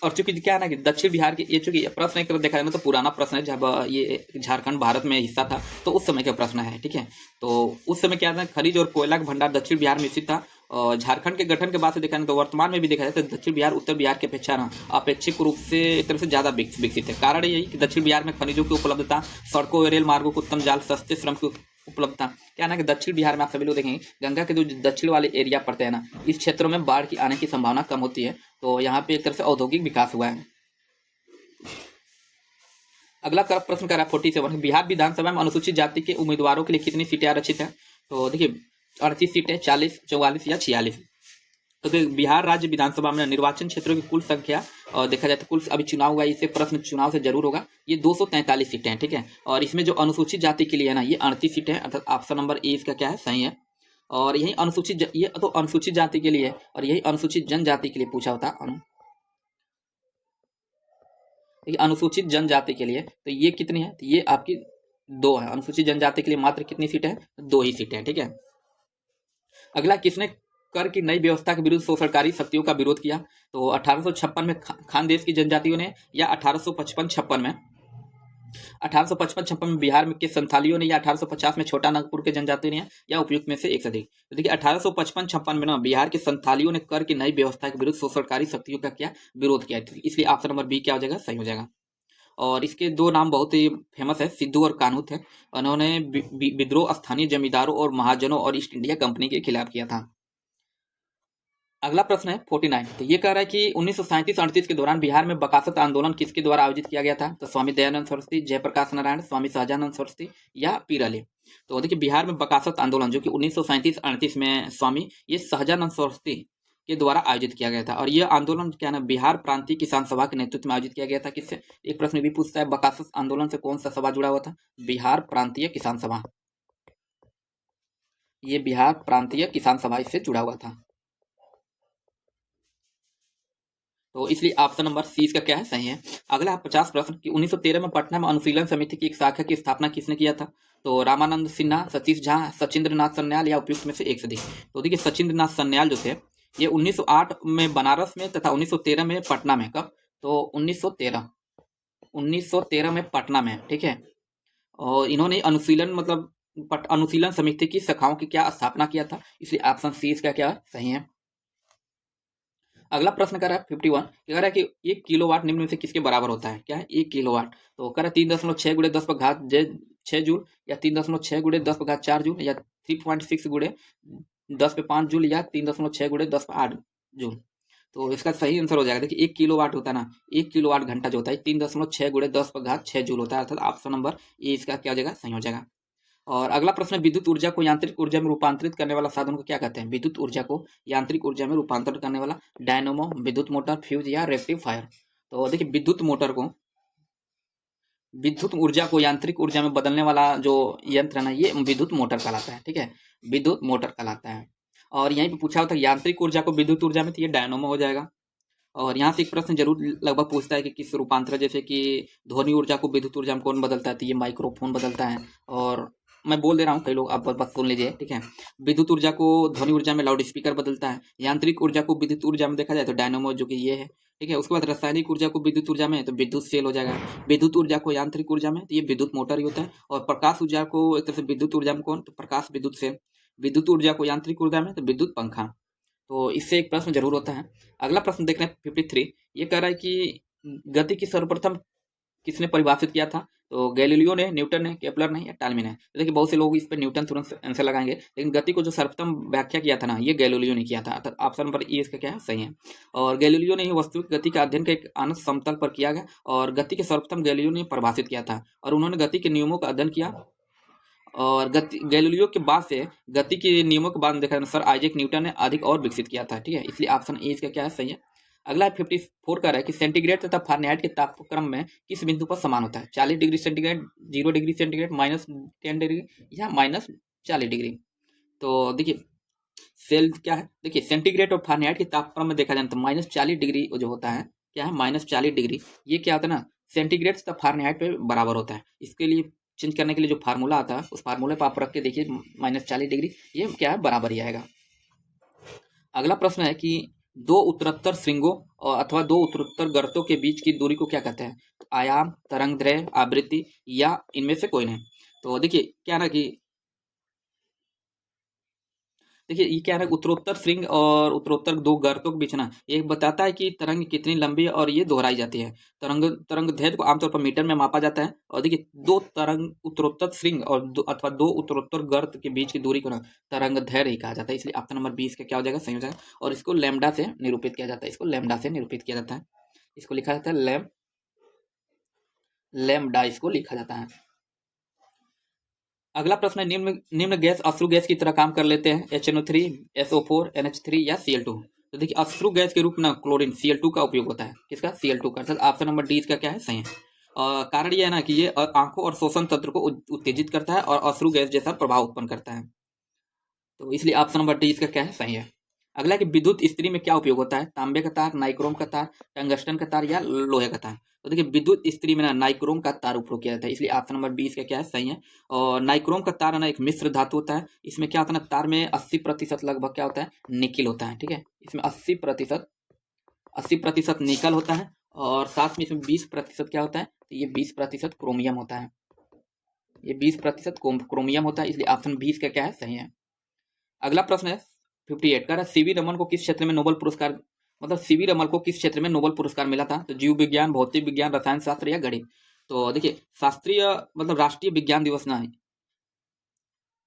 S1: और चूंकि क्या है ना कि दक्षिण बिहार के ये चूंकि प्रश्न एक तरह देखा जाए ना तो पुराना प्रश्न है, जब ये झारखंड भारत में हिस्सा था तो उस समय का प्रश्न है। ठीक है, तो उस समय क्या था खनिज और कोयला का भंडार दक्षिण बिहार में स्थित था। और झारखंड के गठन के बाद से देखा जाए तो वर्तमान में भी देखा जाए तो दक्षिण बिहार उत्तर बिहार की अपेक्षा ना अपेक्षित रूप से एक तरह से ज्यादा विकसित है। कारण यही कि दक्षिण बिहार में खनिजों की उपलब्धता, सड़कों और रेल मार्गों को उत्तम जाल, सस्ते श्रम की उपलब्धता। क्या ना कि दक्षिण बिहार में आप सभी लोग देखेंगे गंगा के जो दक्षिण वाले एरिया पड़ते हैं ना, इस क्षेत्रों में बाढ़ की आने की संभावना कम होती है। तो यहाँ पे एक तरह से औद्योगिक विकास हुआ है। अगला प्रश्न कह रहा है 47, बिहार विधानसभा में अनुसूचित जाति के उम्मीदवारों के लिए कितनी सीटें आरक्षित हैं? तो देखिए 38 सीटें, 40, 44 या 46। तो बिहार राज्य विधानसभा में निर्वाचन क्षेत्रों की कुल संख्या और देखा जाए तो कुल अभी चुनाव हुआ है, इससे प्रश्न चुनाव से जरूर होगा, ये 243 सीटें हैं, ठीक है। और इसमें जो अनुसूचित जाति के लिए है ना, ये 38 सीटें हैं, अर्थात ऑप्शन नंबर ए इसका क्या है, सही है। और यही अनुसूचित ये तो अनुसूचित जाति के लिए है, और यही अनुसूचित जनजाति के लिए पूछा होता अनुसूचित जनजाति के लिए, तो ये कितनी है, तो ये आपकी 2 है। अनुसूचित जनजाति के लिए मात्र कितनी सीटें हैं, 2 ही सीटें हैं, ठीक है। अगला, किसने कर की नई व्यवस्था के विरुद्ध शोषणकारी शक्तियों का विरोध किया? तो 1856 में खानदेश की जनजातियों ने, या 1855-56 में, 1855-56 में बिहार में के संथालियों ने, या 1850 में छोटा नागपुर के जनजातियों ने, या उपयुक्त में से एक से अधिक। तो देखिए 1855-56 में ना बिहार के संथालियों ने कर की नई व्यवस्था के विरुद्ध शोषणकारी शक्तियों का क्या विरोध किया, इसलिए ऑप्शन नंबर बी क्या हो जाएगा, सही हो जाएगा। और इसके 2 नाम बहुत ही फेमस है, सिद्धू और कान्हू थे। उन्होंने विद्रोह स्थानीय जमींदारों और महाजनों और ईस्ट इंडिया कंपनी के खिलाफ किया था। अगला प्रश्न है 49, तो ये कह रहा है कि 1937-38 के दौरान बिहार में बकासत आंदोलन किसके द्वारा आयोजित किया गया था? तो स्वामी दयानंद सरस्वती, जयप्रकाश नारायण, स्वामी सहजानंद सरस्वती, या पीर अली। तो देखिए बिहार में बकासत आंदोलन जो कि 1937-38 में स्वामी ये सहजानंद सरस्वती के द्वारा आयोजित किया गया था। और यह आंदोलन क्या ना बिहार प्रांतीय किसान सभा के नेतृत्व में आयोजित किया गया था। किससे? एक प्रश्न भी पूछता है, बकासत आंदोलन से कौन सा सभा जुड़ा हुआ था? बिहार प्रांतीय किसान सभा। ये बिहार प्रांतीय किसान सभा इससे जुड़ा हुआ था, तो इसलिए ऑप्शन नंबर सी इसका क्या है, सही है। अगला 50 प्रश्न कि 1913 में पटना में अनुशीलन समिति की एक शाखा की स्थापना किसने किया था? तो रामानंद सिन्हा, सतीश झा, सचिंद्र नाथ सन्याल, या उपयुक्त में से एक से अधिक। तो देखिए सचिंद्र नाथ सन्याल जो थे ये 1908 में बनारस में तथा 1913 में पटना में। कब? तो 1913 में पटना में, ठीक है। और इन्होंने अनुशीलन मतलब अनुशीलन समिति की शाखाओं की क्या स्थापना किया था, इसलिए ऑप्शन सी इसका क्या सही है। अगला प्रश्न कर रहा है 51, कह रहा है कि 1 किलोवाट निम्न में से किसके बराबर होता है? क्या है 1 किलोवाट? तो कह रहा है 3.6 गुणे 10 पर घात 6 जूल, या 3.6 गुणे 10 पर घात 4 जूल, या 3.6 गुणे 10 पे 5 जूल, या 3.6 गुणे 10 पर 8 जूल। तो इसका सही आंसर हो जाएगा, देखिए 1 किलोवाट होता है ना, 1 किलोवाट घंटा जो होता है 3.6 गुणे 10 पर घात 6 जूल होता है, अर्थात ऑप्शन नंबर ए इसका क्या हो जाएगा, सही हो जाएगा। और अगला प्रश्न, विद्युत ऊर्जा को यांत्रिक ऊर्जा में रूपांतरित करने वाला साधन को क्या कहते हैं? विद्युत ऊर्जा को यांत्रिक ऊर्जा में रूपांतरित करने वाला डायनोमो, विद्युत मोटर, फ्यूज, या रेक्टिफायर। तो देखिए विद्युत ऊर्जा को यांत्रिक ऊर्जा में बदलने वाला जो यंत्र है ना, ये विद्युत मोटर कहलाता है, ठीक है, विद्युत मोटर कहलाता है। और यहीं पे पूछा होता है यांत्रिक ऊर्जा को विद्युत ऊर्जा में, तो ये डायनोमो हो जाएगा। और यहाँ से एक प्रश्न जरूर लगभग पूछता है कि किस रूपांतर, जैसे कि ध्वनि ऊर्जा को विद्युत ऊर्जा में कौन बदलता है? तो ये माइक्रोफोन बदलता है। और मैं बोल दे रहा हूँ, कई लोग आप बस सुन लीजिए, ठीक है। विद्युत ऊर्जा को ध्वनि ऊर्जा में लाउड स्पीकर बदलता है। यांत्रिक ऊर्जा को विद्युत ऊर्जा में देखा जाए तो डायनामो जो कि ये है, ठीक है। उसके बाद रासायनिक ऊर्जा को विद्युत ऊर्जा में तो विद्युत सेल हो जाएगा। विद्युत ऊर्जा को यांत्रिक ऊर्जा में तो ये विद्युत मोटर ही होता है। और प्रकाश ऊर्जा को एक तरह से विद्युत ऊर्जा में कौन? तो प्रकाश विद्युत सेल। विद्युत ऊर्जा को यांत्रिक ऊर्जा में तो विद्युत पंखा। तो इससे एक प्रश्न जरूर होता है। अगला प्रश्न देख रहे हैं 53, ये कह रहा है कि गति की सर्वप्रथम किसने परिभाषित किया था? तो गैलीलियो ने, न्यूटन ने, केपलर ने, या टालमी ने। तो देखिए बहुत से लोग इस पर न्यूटन तुरंत आंसर लगाएंगे, लेकिन गति को जो सर्वप्रथम व्याख्या किया था ना, ये गैलीलियो ने किया था, अर्थात ऑप्शन नंबर ई इसका क्या है, सही है। और गैलीलियो ने ही वस्तु की गति का अध्ययन का एक अनंत समतल पर किया गया, और गति के सर्वप्रथम गैलीलियो ने परिभाषित किया था, और उन्होंने गति के नियमों का अध्ययन किया। और गैलीलियो के बाद से गति के नियमों के बाद देखा सर आइजैक न्यूटन ने अधिक और विकसित किया था, ठीक है, इसलिए ऑप्शन ए इसका क्या है, सही है। अगला 54 का है कि सेंटीग्रेड तथा फारेनहाइट के तापक्रम में किस बिंदु पर समान होता है? 40 degree centigrade, 0 degree centigrade, -10 degree, या -40 डिग्री। तो देखिए सेल क्या है, देखिए सेंटीग्रेड और फारेनहाइट के तापक्रम में देखा जाए तो -40 डिग्री जो होता है, क्या है, -40 डिग्री, ये क्या होता है ना, सेंटीग्रेड तथा फारेनहाइट पे बराबर होता है। इसके लिए चेंज करने के लिए जो फार्मूला आता है, उस फार्मूले पर आप रख के देखिए -40 डिग्री, ये क्या है, बराबर ही आएगा। अगला प्रश्न है कि 2 उत्तरोत्तर श्रृंगों अथवा 2 उत्तरोत्तर गर्तों के बीच की दूरी को क्या कहते हैं? आयाम, तरंगदैर्घ्य, आवृत्ति, या इनमें से कोई नहीं। तो देखिए क्या ना कि देखिए ये क्या है ना, उत्तरोत्तर श्रृंग और उत्तरोत्तर 2 गर्तों के बीच ना एक बताता है कि तरंग कितनी लंबी है, और ये दोहराई जाती है। तरंग दैर्घ्य को आमतौर पर मीटर में मापा जाता है। और देखिए 2 तरंग उत्तरोत्तर श्रृंग और अथवा 2 उत्तरोत्तर गर्त के बीच की दूरी को ना तरंग दैर्घ्य ही कहा जाता है, इसलिए ऑप्शन नंबर 20 का क्या हो जाएगा, सही हो जाएगा। और इसको लैम्डा से निरूपित किया जाता है, इसको लैम्डा से निरूपित किया जाता है, इसको लिखा जाता है लैम्डा इसको लिखा जाता है। अगला प्रश्न है, निम्न गैस अश्रु गैस की तरह काम कर लेते हैं, HNO3, SO4, NH3 या Cl2। तो देखिए अश्रु गैस के रूप में क्लोरीन Cl2 का उपयोग होता है। किसका? Cl2 का। अर्थात ऑप्शन नंबर डी इसका क्या है? सही है। कारण यह है ना कि ये आंखों और श्वसन तंत्र को उत्तेजित करता है और अश्रु गैस जैसा प्रभाव उत्पन्न करता है, तो इसलिए ऑप्शन नंबर डी इसका क्या है? सही है। अगला कि विद्युत इस्त्री में क्या उपयोग होता है? तांबे का तार, नाइक्रोम का तार, टंगस्टन का तार या लोहे का तार। तो देखिए विद्युत इस्त्री में ना नाइक्रोम का तार उपयोग किया जाता है, इसलिए ऑप्शन नंबर बी इसका क्या है? सही है। और नाइक्रोम का तार है ना एक मिश्र धातु होता है, इसमें क्या होता है ना, तार में 80% लगभग क्या होता है? निकिल होता है। ठीक है, इसमें 80% निकल होता है और साथ में इसमें 20% क्या होता है? तो ये 20% क्रोमियम होता है, ये 20% क्रोमियम होता है, इसलिए ऑप्शन बी इसका क्या है? सही है। अगला प्रश्न है 58 का, सीवी रमन को किस क्षेत्र में नोबेल पुरस्कार, मतलब सीवी रमन को किस क्षेत्र में नोबेल पुरस्कार मिला था? तो जीव विज्ञान, भौतिक विज्ञान, रसायन शास्त्र या गणित। तो देखिए शास्त्रीय मतलब राष्ट्रीय विज्ञान दिवस ना,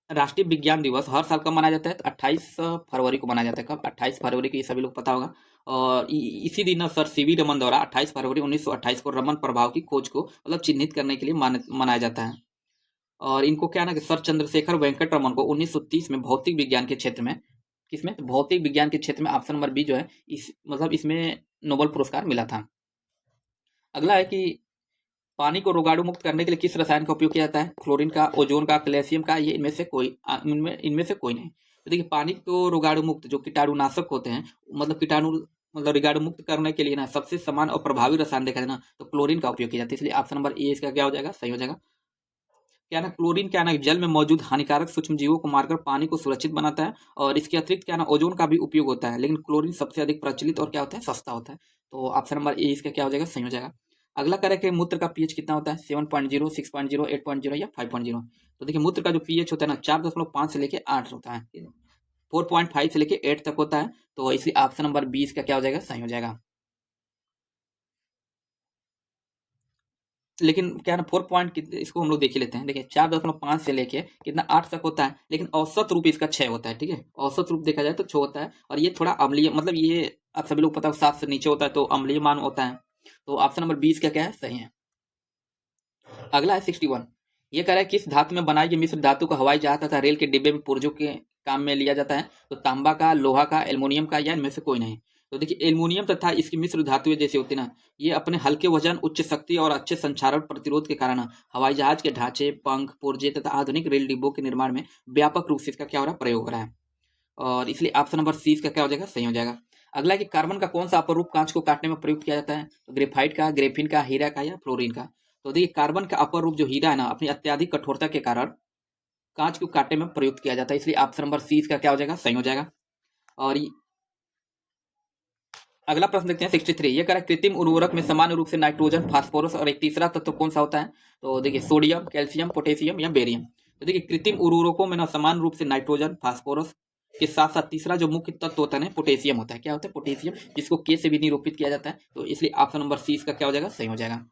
S1: राष्ट्रीय विज्ञान दिवस हर साल कब मनाया जाता है? तो 28 फरवरी को मनाया जाता है। कब? 28 फरवरी को, ये सभी लोग पता होगा। और इसी दिन सर सीवी रमन द्वारा 28 फरवरी 1928 को रमन प्रभाव की खोज को मतलब चिन्हित करने के लिए मनाया जाता है। और इनको क्या ना कि सर चंद्रशेखर वेंकट रमन को 1930 में भौतिक विज्ञान के क्षेत्र में, किसमें? तो भौतिक विज्ञान के क्षेत्र में ऑप्शन नंबर बी जो है इस मतलब इसमें नोबेल पुरस्कार मिला था। अगला है कि पानी को रोगाणु मुक्त करने के लिए किस रसायन का उपयोग किया जाता है? क्लोरीन का, ओजोन का, कैल्शियम का, ये इनमें से कोई नहीं। तो देखिए पानी को रोगाणु मुक्त जो कीटाणुनाशक होते हैं, मतलब कीटाणु मतलब रोगाणु मुक्त करने के लिए ना सबसे समान और प्रभावी रसायन देखा जाए ना तो क्लोरीन का उपयोग किया जाता है, इसलिए ऑप्शन नंबर ए इसका क्या हो जाएगा? सही हो जाएगा। क्या ना क्लोरीन क्या ना जल में मौजूद हानिकारक सूक्ष्म जीवों को मारकर पानी को सुरक्षित बनाता है और इसके अतिरिक्त क्या ना ओजोन का भी उपयोग होता है, लेकिन क्लोरीन सबसे अधिक प्रचलित और क्या होता है? सस्ता होता है, तो ऑप्शन नंबर ए इसका क्या हो जाएगा? सही हो जाएगा। अगला करें कि मूत्र का पीएच कितना होता है? 7.0, 6.0, 8.0 या 5.0। तो देखिए मूत्र का जो पीएच होता है ना 4.5 से लेके 8 होता है, 4.5 से लेके 8 तक होता है, तो इसलिए ऑप्शन नंबर 20 का क्या हो जाएगा? सही हो जाएगा। लेकिन क्या ना 4 इसको हम लोग देख ही लेते हैं। देखिए 4.5 से लेके कितना 8 तक होता है, लेकिन औसत रूप इसका 6 होता है। ठीक है, औसत रूप देखा जाए तो 6 होता है और ये थोड़ा अम्लीय, मतलब ये आप सभी लोग पता है 7 से नीचे होता है तो अम्लीय मान होता है, तो ऑप्शन नंबर 20 का क्या है? सही है। अगला है 61, ये कह रहा है किस धातु में बनाई गई मिश्र धातु को हवाई जहाज तथा रेल के डिब्बे में पुर्जों के काम में लिया जाता है? तो तांबा का, लोहा का, एल्युमिनियम का या इनमें से कोई नहीं। तो देखिए एल्युमिनियम तथा इसकी मिश्र धातुएं जैसी होती है ना, ये अपने हल्के वजन, उच्च शक्ति और अच्छे संचारण प्रतिरोध के कारण हवाई जहाज के ढांचे, पंख, पुर्जे तथा आधुनिक रेल डिब्बों के निर्माण में व्यापक रूप से इसका क्या हो रहा है? प्रयोग हो रहा है, और इसलिए ऑप्शन नंबर सी इसका क्या हो जाएगा? सही हो जाएगा। अगला है कि कार्बन का कौन सा अपरूप कांच को काटने में प्रयुक्त किया जाता है? तो ग्रेफाइट का, ग्रेफिन का, हीरा का या फ्लोरीन का। तो देखिए कार्बन का अपर रूप जो हीरा है ना, अपनी अत्यधिक कठोरता के कारण कांच को काटने में प्रयुक्त किया जाता है, इसलिए ऑप्शन नंबर सी इसका क्या हो जाएगा? सही हो जाएगा। और अगला प्रश्न देखते हैं 63, ये कह रहा है कृत्रिम उर्वरक में सामान्य रूप से नाइट्रोजन, फास्फोरस और एक तीसरा तत्व कौन सा होता है? तो देखिए सोडियम, कैल्शियम, पोटेशियम या बेरियम। तो देखिए कृत्रिम उर्वरकों में ना सामान्य रूप से नाइट्रोजन, फास्फोरस के साथ साथ तीसरा जो मुख्य तत्व होता है ना पोटेशियम होता है। क्या होता है? पोटेशियम, जिसको के से भी निरूपित किया जाता है, तो इसलिए ऑप्शन नंबर सी इसका क्या हो जाएगा? सही हो जाएगा।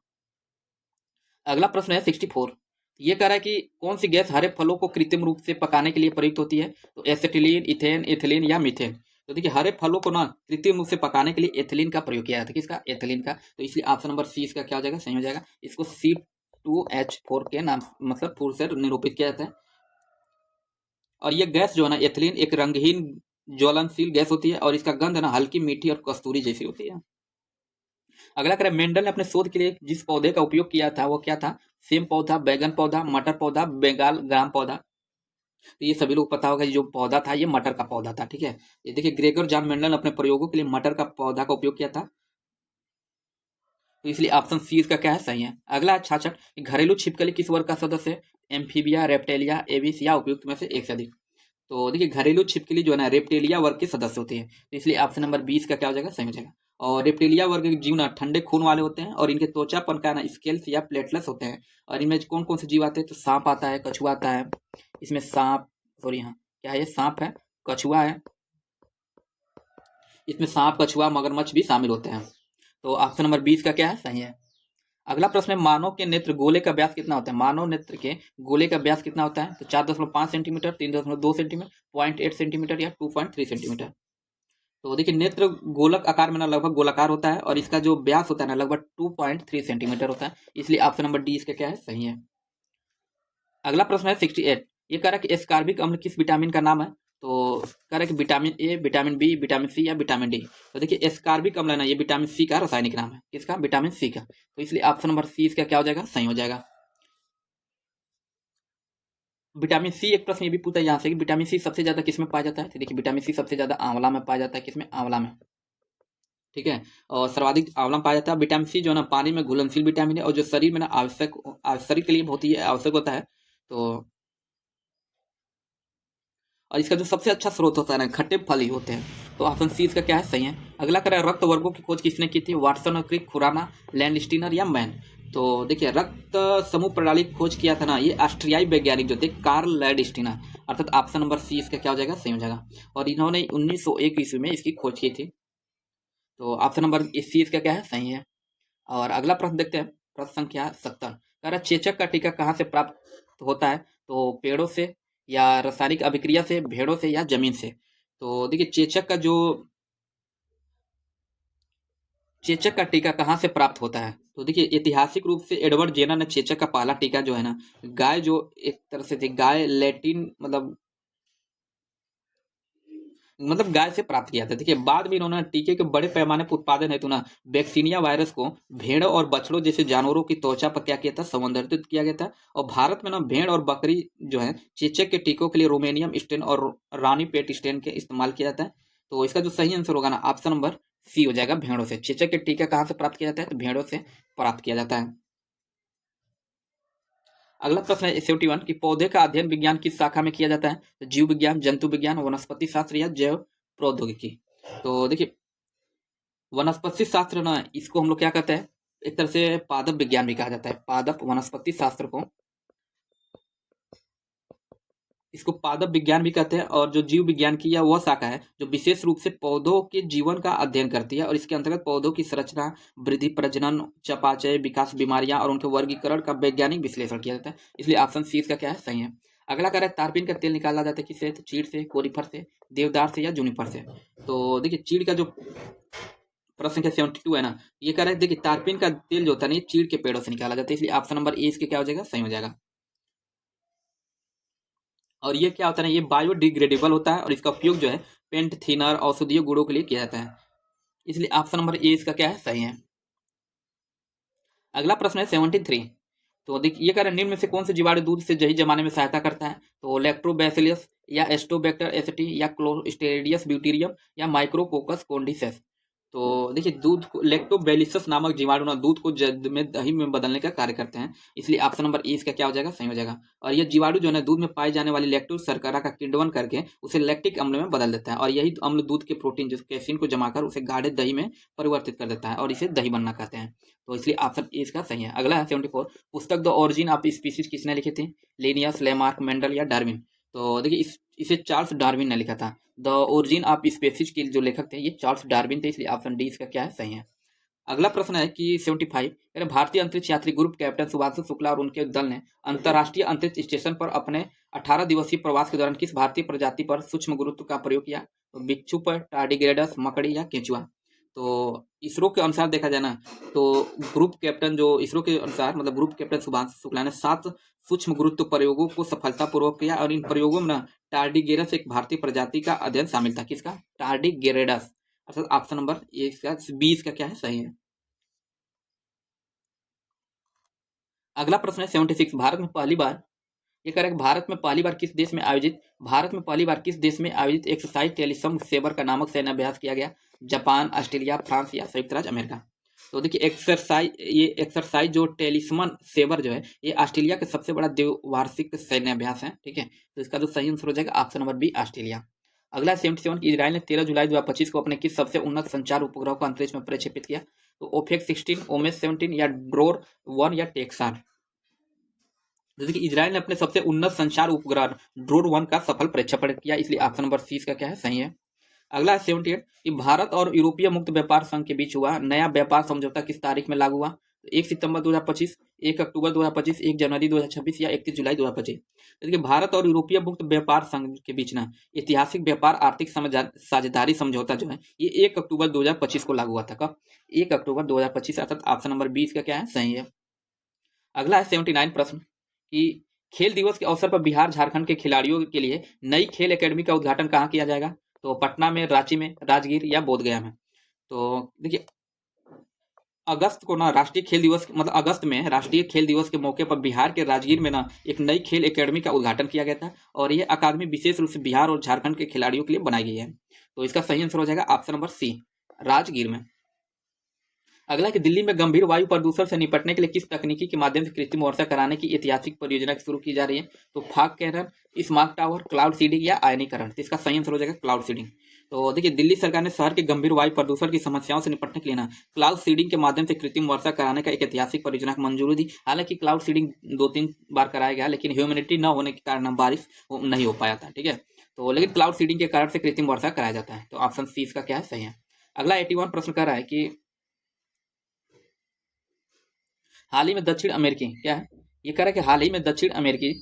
S1: अगला प्रश्न है 64, ये कह रहा है कि कौन सी गैस हरे फलों को कृत्रिम रूप से पकाने के लिए प्रयुक्त होती है? तो एसिटिलीन, इथेन, एथिलीन या मीथेन। तो देखिए हरे फलों को ना कृत्रिम रूप से पकाने के लिए एथिलीन का प्रयोग किया जाता है। किसका? एथिलीन का, तो इसलिए ऑप्शन नंबर सी इसका क्या हो जाएगा? सही हो जाएगा। इसको C2H4 के नाम मतलब फूल से निरूपित किया जाता है, और ये गैस जो है ना एथिलीन एक रंगहीन ज्वलनशील गैस होती है और इसका गंध ना हल्की मीठी और कस्तूरी जैसी होती है। अगला करें मेंडल ने अपने शोध के लिए जिस पौधे का उपयोग किया था वो क्या था? सेम पौधा, बैगन पौधा, मटर पौधा, बंगाल ग्राम पौधा। तो ये सभी लोग पता होगा जो पौधा था ये मटर का पौधा था। ठीक है, ये देखिए ग्रेगर जॉन मेंडल ने अपने प्रयोगों के लिए मटर का पौधा का उपयोग किया था, तो इसलिए ऑप्शन सी इसका क्या है? सही है। अगला है 66, घरेलू छिपकली किस वर्ग का सदस्य है? एम्फीबिया, रेप्टेलिया, एविस या उपयुक्त में से एक से अधिक। तो देखिए घरेलू छिपकली जो है ना रेप्टेलिया वर्ग के सदस्य होती है, तो इसलिए ऑप्शन नंबर 20 का क्या हो जाएगा? सही हो जाएगा। और रेप्टेलिया वर्ग के जीव ना ठंडे खून वाले होते हैं और इनके त्वचा पर का ना स्केल्स या प्लेटलेट्स होते हैं, और इनमें कौन कौन से जीव आते हैं? तो सांप आता है, कछुआ आता है, इसमें सांप, सॉरी हाँ क्या है ये? सांप है, कछुआ है, इसमें सांप, कछुआ, मगरमच्छ भी शामिल होते हैं, तो ऑप्शन नंबर 20 का क्या है? सही है। अगला प्रश्न है मानव के नेत्र गोले का व्यास कितना होता है? मानव नेत्र के गोले का व्यास कितना होता है? तो 4.5 सेंटीमीटर, 3.2 सेंटीमीटर, 0.8 सेंटीमीटर या 2.3 सेंटीमीटर। तो देखिए नेत्र गोलक आकार में ना लगभग गोलाकार होता है और इसका जो व्यास होता है ना लगभग 2.3 सेंटीमीटर होता है, इसलिए ऑप्शन नंबर डी इसका क्या है, सही है। अगला प्रश्न है 68। ये कह रहा है कि एस्कॉर्बिक अम्ल किस विटामिन का नाम है? तो कह रहा है कि vitamin A, vitamin B, vitamin C या विटामिन डी। तो देखिए एस्कॉर्बिक अम्ल है ना, ये विटामिन सी का रासायनिक नाम है। किसका? विटामिन सी का। तो इसलिए ऑप्शन नंबर सी इसका क्या हो जाएगा, सही हो जाएगा। विटामिन सी, एक प्रश्न ये भी पूछा है यहाँ से कि विटामिन सी सबसे ज्यादा किसमें पाया जाता है? तो देखिए विटामिन सी सबसे ज्यादा आंवला में पाया जाता है। किसमें? आंवला में। ठीक है, और सर्वाधिक आंवला में पाया जाता है। विटामिन सी जो है ना पानी में घुलनशील विटामिन है और जो शरीर में ना आवश्यक शरीर के लिए बहुत ही आवश्यक होता है। तो और इसका जो सबसे अच्छा स्रोत होता है ना खट्टे फल ही होते हैं। तो ऑप्शन सी इसका क्या है, सही है। अगला करें रक्त वर्गों की खोज किसने की थी? वाटसन और क्रिक, खुराना, लैंडस्टीनर या मैन। तो देखिए रक्त समूह प्रणाली की खोज किया था ना ये ऑस्ट्रियाई वैज्ञानिक जो थे कार्ल लैंडस्टीनर, अर्थात ऑप्शन नंबर सी इसका क्या हो जाएगा, सही हो जाएगा। और इन्होंने 1901 ईस्वी में इसकी खोज की थी। तो ऑप्शन नंबर सी इसका क्या है, सही है। और अगला प्रश्न देखते हैं, प्रश्न संख्या 70। कह रहा है चेचक का टीका कहाँ से प्राप्त होता है? तो पेड़ों से या रासायनिक अभिक्रिया से, भेड़ों से या जमीन से। तो देखिए चेचक का टीका कहाँ से प्राप्त होता है? तो देखिए ऐतिहासिक रूप से एडवर्ड जेनर ने चेचक का पहला टीका जो है ना गाय, जो एक तरह से थी गाय, लैटिन मतलब गाय से प्राप्त किया था। देखिए बाद में इन्होंने टीके के बड़े पैमाने पर उत्पादन हेतु ना वैक्सीनिया वायरस को भेड़ और बछड़ों जैसे जानवरों की त्वचा पर क्या किया था, संवर्धित किया गया था। और भारत में ना भेड़ और बकरी जो है चेचक के टीकों के लिए रोमेनियम स्टेन और रानी पेट स्टेन के इस्तेमाल किया जाता है। तो इसका जो सही आंसर होगा ना ऑप्शन नंबर सी हो जाएगा, भेड़ों से। चेचक के टीका कहाँ से प्राप्त किया जाता है? तो भेड़ों से प्राप्त किया जाता है। अगला प्रश्न है 71 कि पौधे का अध्ययन विज्ञान किस शाखा में किया जाता है? तो जीव विज्ञान, जंतु विज्ञान, वनस्पति शास्त्र या जैव प्रौद्योगिकी। तो देखिए वनस्पति शास्त्र ना इसको हम लोग क्या कहते हैं, एक तरह से पादप विज्ञान भी कहा जाता है। पादप वनस्पति शास्त्र को इसको पादप विज्ञान भी कहते हैं। और जो जीव विज्ञान की यह वह शाखा है जो विशेष रूप से पौधों के जीवन का अध्ययन करती है और इसके अंतर्गत पौधों की संरचना, वृद्धि, प्रजनन, चयापचय, विकास, बीमारियां और उनके वर्गीकरण का वैज्ञानिक विश्लेषण किया जाता है। इसलिए ऑप्शन सी इसका क्या है, सही है। अगला कह रहा है तारपीन का तेल निकाला जाता है किससे? तो चीड़ से, कोरीफर से, देवदार से या जूनिपर से। तो देखिए चीड़ का जो प्रश्न संख्या 72 है ना, ये कह रहा है देखिए तारपीन का तेल जो होता है ना ये चीड़ के पेड़ों से निकाला जाता है। इसलिए ऑप्शन नंबर ए इसके क्या हो जाएगा, सही हो जाएगा। और ये क्या होता है ना, ये बायोडिग्रेडेबल होता है और इसका उपयोग जो है पेंट, थिनर, औषधीय गुणों के लिए किया जाता है। इसलिए ऑप्शन नंबर ए इसका क्या है, सही है। अगला प्रश्न है 73। तो देखिए ये कह रहा है निम्न में से कौन से जीवाणु दूध से दही जमाने में सहायता करता है? तो लैक्टोबैसिलस या एस्टोबैक्टर एसिटी या क्लोस्ट्रीडियस ब्यूटीरियम या माइक्रोकोकस कॉन्डिसेस। तो देखिए दूध को लैक्टोबैसिलस नामक जीवाणु ना दूध को जद में दही में बदलने का कार्य करते हैं। इसलिए ऑप्शन नंबर ए इसका क्या हो जाएगा, सही हो जाएगा। और यह जीवाणु जो है ना दूध में पाई जाने वाली लैक्टोज शर्करा का किण्वन करके उसे लैक्टिक अम्ल में बदल देता है और यही अम्ल दूध के प्रोटीन जो कैसीन को जमाकर उसे गाढ़े दही में परिवर्तित कर देता है और इसे दही बनना कहते हैं। तो इसलिए ऑप्शन ए इसका सही है। अगला है 74। पुस्तक द ओरिजिन ऑफ स्पीसीज किसने लिखी थी? लिनियस, लेमार्क, मेंडल या डार्विन। तो देखिए इसे चार्ल्स डार्विन ने लिखा था। द ओरिजिन ऑफ स्पीसीज के जो लेखक थे ये चार्ल्स डार्विन थे। इसलिए ऑप्शन डी इसका क्या है, सही है। अगला प्रश्न है कि 75 भारतीय अंतरिक्ष यात्री ग्रुप कैप्टन सुभाष शुक्ला और उनके दल ने अंतर्राष्ट्रीय अंतरिक्ष स्टेशन पर अपने 18 दिवसीय प्रवास के दौरान किस भारतीय प्रजाति पर सूक्ष्म गुरुत्व का प्रयोग किया? तो बिच्छू पर, टार्डिग्रेडस, मकड़ी या केंचुआ। तो इसरो के अनुसार देखा जाए ना तो ग्रुप कैप्टन जो इसरो के अनुसार मतलब ग्रुप कैप्टन सुभाष शुक्ला ने 7 सूक्ष्म गुरुत्व प्रयोगों को सफलतापूर्वक किया और इन प्रयोगों में ना टार्डिग्रेडस एक भारतीय प्रजाति का अध्ययन शामिल था। किसका? टार्डिग्रेडस, अर्थात ऑप्शन नंबर ए इसका 20 का क्या है, सही है। अगला प्रश्न है 76। भारत में पहली बार ये कह रहा है कि भारत में पहली बार किस देश में आयोजित एक्सरसाइज टेलीसम सेवर का नामक सैन्य अभ्यास किया गया? जापान, ऑस्ट्रेलिया, फ्रांस या संयुक्त राज्य अमेरिका। तो देखिए एक्सरसाइज जो टेलीसमन सेवर जो है ये ऑस्ट्रेलिया का सबसे बड़ा द्विवार्षिक सैन्य अभ्यास है। ठीक है, तो इसका जो सही आंसर हो जाएगा ऑप्शन नंबर बी, ऑस्ट्रेलिया। अगला 77 की इजराइल ने 13 जुलाई 2025 को अपने किस सबसे उन्नत संचार उपग्रह को अंतरिक्ष में प्रक्षेपित किया? तो ओफेक 16, ओमेस 17 या ड्रोर 1 या टेक्सान। जैसे कि इजराइल ने अपने सबसे उन्नत संचार उपग्रह ड्रोन 1 का सफल प्रक्षेपण किया। इसलिए ऑप्शन नंबर सी इसका क्या है, सही है। अगला है 78 कि भारत और यूरोपीय मुक्त व्यापार संघ के बीच हुआ नया व्यापार समझौता किस तारीख में लागू हुआ? तो 1 सितंबर 2025, 1 अक्टूबर 2025, 1 जनवरी 2026 या 31 जुलाई 2025। देखिए भारत और यूरोपीय मुक्त व्यापार संघ के बीच ना ऐतिहासिक व्यापार आर्थिक साझेदारी समझौता जो है ये 1 अक्टूबर 2025 को लागू हुआ था। कब? 1 अक्टूबर 2025, अर्थात ऑप्शन नंबर 20 का क्या है? सही है। अगला है 79 प्रश्न कि खेल दिवस के अवसर पर बिहार झारखंड के खिलाड़ियों के लिए नई खेल एकेडमी का उद्घाटन कहाँ किया जाएगा? तो पटना में, रांची में, राजगीर या बोधगया में। तो देखिए अगस्त को ना राष्ट्रीय खेल दिवस मतलब अगस्त में राष्ट्रीय खेल दिवस के मौके पर बिहार के राजगीर में ना एक नई खेल एकेडमी का उद्घाटन किया गया था और यह अकादमी विशेष रूप से बिहार और झारखंड के खिलाड़ियों के लिए बनाई गई है। तो इसका सही आंसर हो जाएगा ऑप्शन नंबर सी, राजगीर में। अगला कि दिल्ली में गंभीर वायु प्रदूषण से निपटने के लिए किस तकनीकी के माध्यम से कृत्रिम वर्षा कराने की ऐतिहासिक परियोजना शुरू की जा रही है? तो fog cannon, smart tower, cloud seeding या आयनीकरण। तो इसका सही आंसर हो जाएगा क्लाउड सीडिंग। तो देखिए दिल्ली सरकार ने शहर के गंभीर वायु प्रदूषण की समस्याओं से निपटने के लिए ना क्लाउड सीडिंग के माध्यम से कृत्रिम वर्षा कराने का एक ऐतिहासिक परियोजना को मंजूरी दी। हालांकि क्लाउड सीडिंग 2-3 बार कराया गया लेकिन ह्यूमिडिटी न होने के कारण बारिश नहीं हो पाया था। ठीक है, तो लेकिन क्लाउड सीडिंग के कारण से कृत्रिम वर्षा कराया जाता है। तो ऑप्शन सी इसका क्या है? सही है। अगला 81 प्रश्न कर रहा है कि हाल ही में दक्षिण अमेरिकी क्या है? ये कह रहा है कि हाल ही में दक्षिण अमेरिकी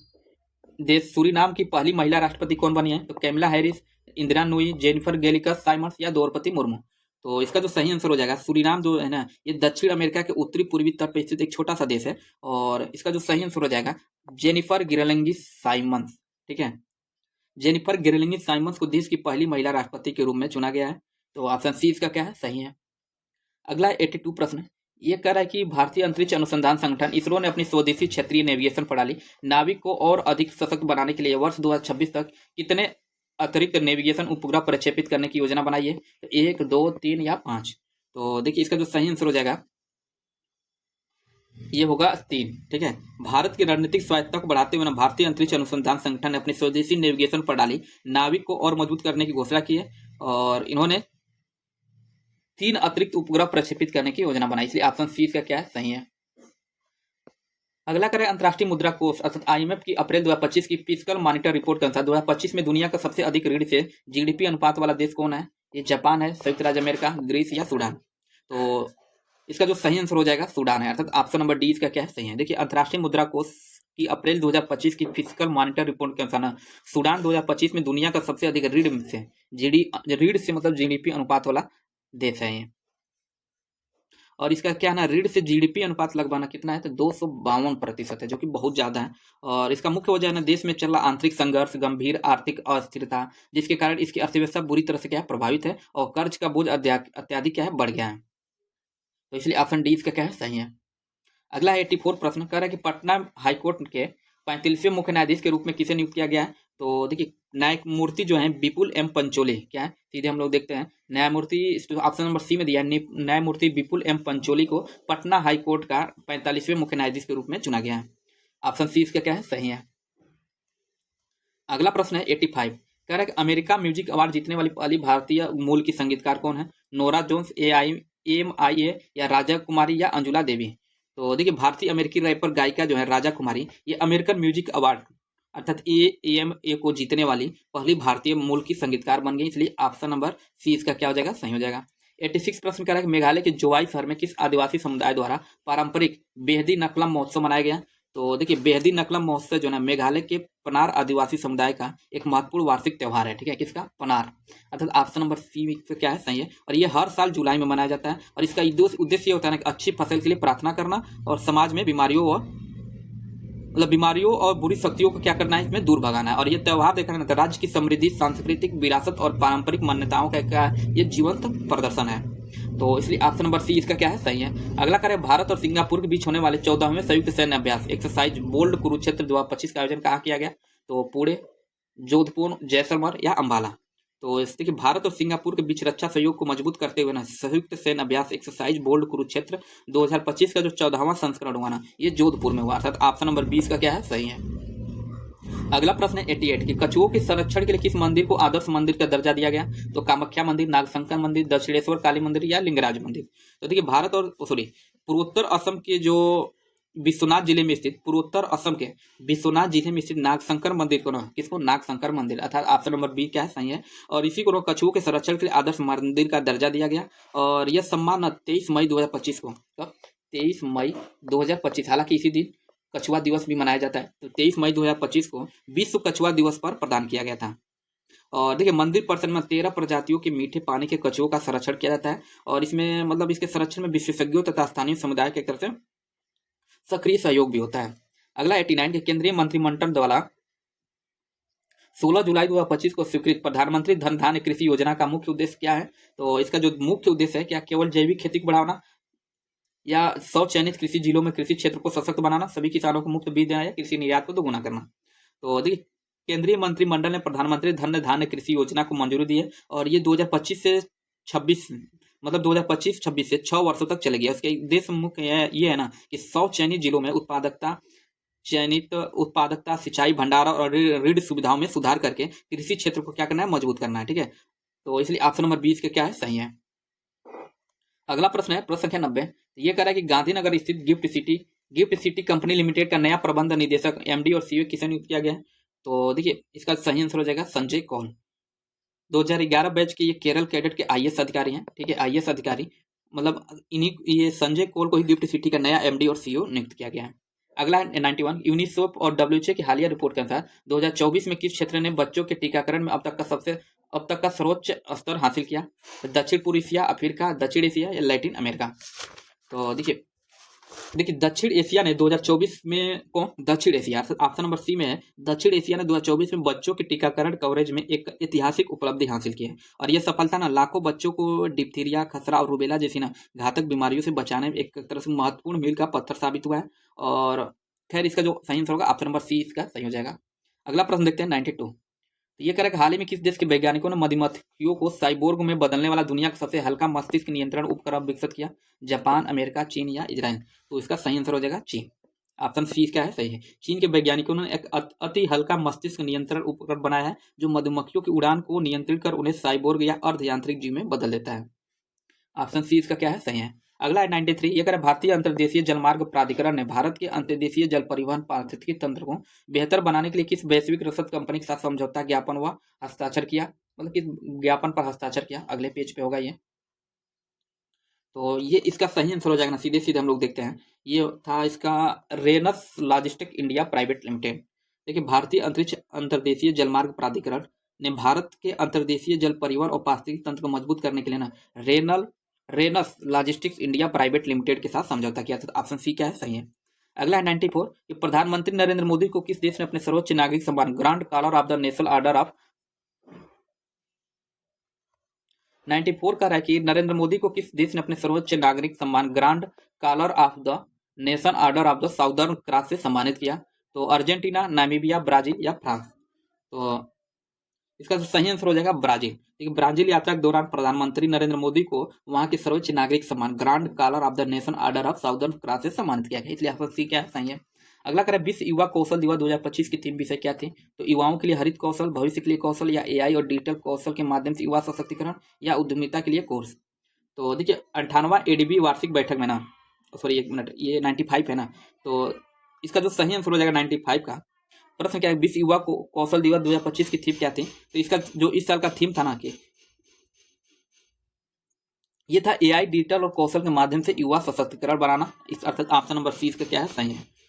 S1: देश सूरीनाम की पहली महिला राष्ट्रपति कौन बनी है? तो कैमला हैरिस, इंदिरा नूई, जेनिफर गेलिकस साइमंस या द्रौपदी मुर्मू। तो इसका जो सही आंसर हो जाएगा, सूरीनाम जो है ना ये दक्षिण अमेरिका के उत्तरी पूर्वी तट पर स्थित एक छोटा सा देश है और इसका जो सही आंसर हो जाएगा जेनिफर गिरलिंगी साइमंस। ठीक है, जेनिफर गिरलिंगी साइमंस को देश की पहली महिला राष्ट्रपति के रूप में चुना गया है। तो ऑप्शन सी इसका क्या है? सही है। अगला 82 प्रश्न ये कह रहा है कि भारतीय अंतरिक्ष अनुसंधान संगठन इसरो ने अपनी स्वदेशी क्षेत्रीय नेविगेशन प्रणाली नाविक को और अधिक सशक्त बनाने के लिए वर्ष 2026 तक कितने अतिरिक्त नेविगेशन उपग्रह प्रक्षेपित करने की योजना बनाई है? तो 1, 2, 3 या 5। तो देखिए इसका जो सही आंसर हो जाएगा ये होगा 3। ठीक है, भारत की रणनीतिक स्वायत्तता को बढ़ाते हुए भारतीय अंतरिक्ष अनुसंधान संगठन ने अपनी स्वदेशी नेविगेशन प्रणाली नाविक को और मजबूत करने की घोषणा की है और इन्होंने 3 अतिरिक्त उपग्रह प्रक्षेपित करने की योजना बनाई। इसलिए ऑप्शन सी इसका क्या है? सही है। अगला करें अंतर्राष्ट्रीय मुद्रा कोष अर्थात आईएमएफ की अप्रैल 2025 की फिस्कल मॉनिटर रिपोर्ट के अनुसार 2025 में दुनिया का सबसे अधिक ऋण से जीडीपी अनुपात वाला देश कौन है? ये जापान है, संयुक्त राज्य अमेरिका, ग्रीस या सूडान। तो इसका जो सही आंसर हो जाएगा सूडान है, अर्थात ऑप्शन नंबर डी इसका क्या है? सही है। देखिए अंतर्राष्ट्रीय मुद्रा कोष की अप्रैल 2025 की फिस्कल मॉनिटर रिपोर्ट के अनुसार सूडान 2025 में दुनिया का सबसे अधिक ऋण से मतलब जीडीपी अनुपात वाला देश है ये। और इसका क्या है ना ऋण से जीडीपी अनुपात लगवाना कितना है? तो 252% है, जो कि बहुत ज्यादा है। और इसका मुख्य वजह है ना देश में चल रहा आंतरिक संघर्ष, गंभीर आर्थिक अस्थिरता, जिसके कारण इसकी अर्थव्यवस्था बुरी तरह से क्या है? प्रभावित है और कर्ज का बोझ अत्याधिक क्या है? बढ़ गया है। तो इसलिए ऑप्शन डी इसका क्या है? सही है। अगला 84 प्रश्न कर रहा है कि पटना हाईकोर्ट के 35वें मुख्य न्यायाधीश के रूप में किसे नियुक्त किया गया है? तो देखिए न्यायमूर्ति जो है विपुल एम पंचोली क्या है? सीधे हम लोग देखते हैं न्यायमूर्ति ऑप्शन नंबर सी में दिया है, न्यायमूर्ति विपुल एम पंचोली को पटना हाईकोर्ट का 45वें मुख्य न्यायाधीश के रूप में चुना गया है। ऑप्शन सी इसका क्या है? सही है। अगला प्रश्न है 85 कह रहा है कि अमेरिका म्यूजिक अवार्ड जीतने वाली पहली भारतीय मूल की संगीतकार कौन है? नोरा जोन्स, AMIA या राजा कुमारी या अंजुला देवी। तो देखिए भारतीय अमेरिकी रैपर गायिका जो है राजा कुमारी ये अमेरिकन म्यूजिक अवार्ड अर्थात AMA को जीतने वाली पहली भारतीय मूल की संगीतकार बन गई। इसलिए ऑप्शन नंबर सी इसका क्या हो जाएगा? सही हो जाएगा। 86 प्रश्न कह रहा है कि मेघालय के जोवाई शहर में किस आदिवासी समुदाय द्वारा पारंपरिक बेहदी नकलम महोत्सव मनाया गया? तो देखिए बेहदी नकलम महोत्सव जो है मेघालय के पनार आदिवासी समुदाय का एक महत्वपूर्ण वार्षिक त्योहार है। ठीक है, किसका? पनार, अर्थात ऑप्शन नंबर सी क्या है? सही है। और ये हर साल जुलाई में मनाया जाता है और इसका उद्देश्य ये होता है ना कि अच्छी फसल के लिए प्रार्थना करना और समाज में बीमारियों और बुरी शक्तियों को क्या करना है? इसमें दूर भगाना है। और ये त्योहार देखा ना राज्य की समृद्धि, सांस्कृतिक विरासत और पारंपरिक मान्यताओं का ये जीवंत प्रदर्शन है। तो इसलिए ऑप्शन नंबर सी इसका क्या है? सही है। अगला करें भारत और सिंगापुर के बीच होने वाले 14वें संयुक्त सैन्य अभ्यास एक्सरसाइज बोल्ड कुरुक्षेत्र 2025 का आयोजन कहाँ किया गया? तो पुणे, जोधपुर, जैसलमेर या अंबाला। तो इससे कि भारत और सिंगापुर के बीच रक्षा सहयोग को मजबूत करते हुए ना संयुक्त सैन्य अभ्यास एक्सरसाइज बोल्ड कुरुक्षेत्र 2025 का जो 14वां संस्करण हुआ ना ये जोधपुर में हुआ, अर्थात ऑप्शन नंबर 20 का क्या है? सही है। अगला प्रश्न है 88 कि कछुओं के संरक्षण के लिए किस मंदिर को आदर्श मंदिर का दर्जा दिया गया? तो कामाख्या मंदिर, नागशंकर मंदिर, दक्षिणेश्वर काली मंदिर या लिंगराज मंदिर। तो देखिए भारत और पूर्वोत्तर असम के जो विश्वनाथ जिले में स्थित नागशंकर मंदिर को ना किसको? नागशंकर मंदिर, अर्थात ऑप्शन नंबर बी क्या है? सही है। और इसी को कछुओं के संरक्षण के लिए आदर्श मंदिर का दर्जा दिया गया और यह सम्मान 23 मई 2025 को 23 मई 2025। हालांकि इसी दिन कछुआ दिवस भी मनाया जाता है, तो 23 मई 2025 को विश्व कछुआ दिवस पर प्रदान किया गया था। और देखिए मंदिर परिसर में 13 प्रजातियों के मीठे पानी के कछुओं का संरक्षण किया जाता है, और इसमें मतलब इसके संरक्षण में विशेषज्ञों तथा स्थानीय समुदाय के तरफ से सक्रिय सहयोग भी होता है। अगला 89 के केंद्रीय मंत्रिमंडल द्वारा 16 जुलाई 2025 को स्वीकृत प्रधानमंत्री धन धान्य कृषि योजना का मुख्य उद्देश्य क्या है? तो इसका जो मुख्य उद्देश्य है, क्या केवल जैविक खेती को बढ़ाना या 100 चयनित कृषि जिलों में कृषि क्षेत्र को सशक्त बनाना, सभी किसानों को मुफ्त बीज देना या कृषि निर्यात को दोगुना करना? तो देखिए केंद्रीय मंत्रिमंडल ने प्रधानमंत्री धन धान्य कृषि योजना को मंजूरी दी है, और ये 2025 से 26 मतलब 2025-26 से 6 वर्षों तक चलेगी। इसके उद्देश्य मुख्य ये है ना कि 100 चयनित जिलों में उत्पादकता, सिंचाई, भंडारण और ऋण सुविधाओं में सुधार करके कृषि क्षेत्र को क्या करना है, मजबूत करना है। ठीक है, तो इसलिए ऑप्शन नंबर 20 के क्या है, सही है। अगला प्रश्न है प्रश्न संख्या 90। ये कह रहा है कि गांधीनगर स्थित गिफ्ट सिटी कंपनी लिमिटेड का नया प्रबंध निदेशक एमडी और सीईओ किसे नियुक्त किया गया है? तो देखिए इसका सही आंसर हो जाएगा संजय कौल। 2011 बैच के ये केरल कैडेट के आईएएस अधिकारी हैं। ठीक है, आईएएस अधिकारी मतलब इन्हीं ये संजय कौल को ही गिफ्ट सिटी का नया एमडी और सीईओ नियुक्त किया गया है। अगला है 91। यूनिसेफ और डब्ल्यूएचओ की हालिया रिपोर्ट के अनुसार 2024 में किस क्षेत्र ने बच्चों के टीकाकरण में अब तक का सर्वोच्च स्तर हासिल किया? दक्षिण पूर्व एशिया, अफ्रीका, दक्षिण एशिया या लैटिन अमेरिका? तो देखिए दक्षिण एशिया ने 2024 में दक्षिण एशिया ऑप्शन नंबर सी में है। दक्षिण एशिया ने 2024 में बच्चों के टीकाकरण कवरेज में एक ऐतिहासिक उपलब्धि हासिल की है, और यह सफलता ना लाखों बच्चों को डिप्थीरिया, खसरा और रूबेला जैसी ना घातक बीमारियों से बचाने में एक तरह से महत्वपूर्ण मील का पत्थर साबित हुआ है। और खैर इसका जो सही आंसर होगा ऑप्शन नंबर सी इसका सही हो जाएगा। अगला प्रश्न देखते हैं 92। तो ये कह रहा है कि हाल ही में किस देश के वैज्ञानिकों ने मधुमक्खियों को साइबोर्ग में बदलने वाला दुनिया का सबसे हल्का मस्तिष्क नियंत्रण उपकरण विकसित किया? जापान, अमेरिका, चीन या इजराइल? तो इसका सही आंसर हो जाएगा चीन। ऑप्शन सी क्या है, सही है। चीन के वैज्ञानिकों ने एक अति हल्का मस्तिष्क नियंत्रण उपकरण बनाया है जो मधुमक्खियों की उड़ान को नियंत्रित कर उन्हें साइबोर्ग या अर्ध यांत्रिक जीव में बदल देता है। ऑप्शन सी इसका क्या है, सही है। अगला है 93। ये कह रहा है भारतीय अंतर्देशीय जलमार्ग प्राधिकरण ने भारत के अंतर्देशीय जल परिवहन पारिस्थितिकी तंत्र को बेहतर बनाने के लिए किस वैश्विक रसद कंपनी के साथ समझौता ज्ञापन व हस्ताक्षर किया? मतलब किस ज्ञापन पर हस्ताक्षर किया? अगले पेज पे होगा ये। तो ये इसका सही आंसर हो जाएगा ना, सीधे सीधे हम लोग देखते हैं। ये था इसका rhesus logistic India private limited. देखिए भारतीय अंतरिक्ष अंतर्देशीय जलमार्ग प्राधिकरण ने भारत के अंतर्देशीय जल परिवहन और पारिस्थितिकी तंत्र को मजबूत करने के लिए ना rhesus logistics India private limited के साथ समझौता किया था। ऑप्शन सी क्या है, सही है। अगला है 94। कि प्रधानमंत्री नरेंद्र मोदी को किस देश ने अपने सर्वोच्च नागरिक सम्मान grand collar of the national order of 94 का है कि नरेंद्र मोदी को किस देश ने अपने सर्वोच्च नागरिक सम्मान grand collar of the nation order of the southern cross से सम्मानित किया? तो अर्जेंटीना, नामीबिया, ब्राजील या फ्रांस? तो इसका सही आंसर हो जाएगा ब्राजील। देखिए ब्राजील यात्रा के दौरान प्रधानमंत्री नरेंद्र मोदी को वहां के सर्वोच्च नागरिक सम्मान grand collar of the nation order of southern cross से सम्मानित किया गया, इसलिए ऑप्शन सी क्या है, सही है। अगला करें विश्व युवा कौशल दिवस 2025 की थीम विषय क्या थी? तो युवाओं के लिए हरित कौशल, भविष्य के लिए कौशल या एआई और डिजिटल कौशल के माध्यम से युवा सशक्तिकरण या उद्यमिता के लिए कोर्स? तो देखिए 58वां एडीबी वार्षिक बैठक में ना, सॉरी एक मिनट, ये 95 है ना, तो इसका जो सही आंसर हो जाएगा 95 का। प्रश्न क्या है, विश्व युवा कौशल दिवस 2025 की थीम क्या थी? तो इसका जो इस साल का थीम था ना कि ये था एआई, डिजिटल और कौशल के माध्यम से युवा सशक्तिकरण बनाना, इस अर्थात ऑप्शन नंबर सी इसका क्या है, सही है।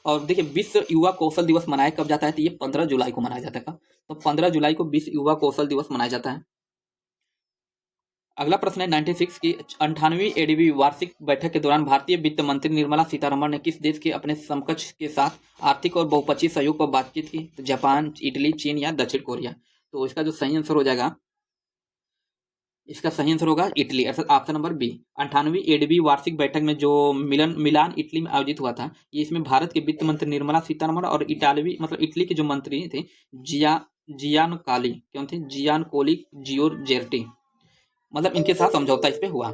S1: और देखिए विश्व युवा कौशल दिवस मनाया कब जाता है? तो ये 15 जुलाई को मनाया जाता है। तो 15 जुलाई को विश्व युवा कौशल दिवस मनाया जाता है। अगला प्रश्न है 96 की 98वीं एडीबी वार्षिक बैठक के दौरान भारतीय वित्त मंत्री निर्मला सीतारमण ने किस देश के अपने समकक्ष के साथ आर्थिक और बहुपक्षीय सहयोग पर बातचीत की? तो जापान, इटली, चीन या दक्षिण कोरिया? तो इसका जो सही आंसर हो जाएगा, इसका सही आंसर होगा इटली, अर्थात ऑप्शन नंबर बी। 98वीं एडीबी वार्षिक बैठक में जो मिलान इटली में आयोजित हुआ था, ये इसमें भारत के वित्त मंत्री निर्मला सीतारमण और इटली के जो मंत्री थे जियान कोली जियोर्जेटी, मतलब इनके साथ समझौता इस पे हुआ।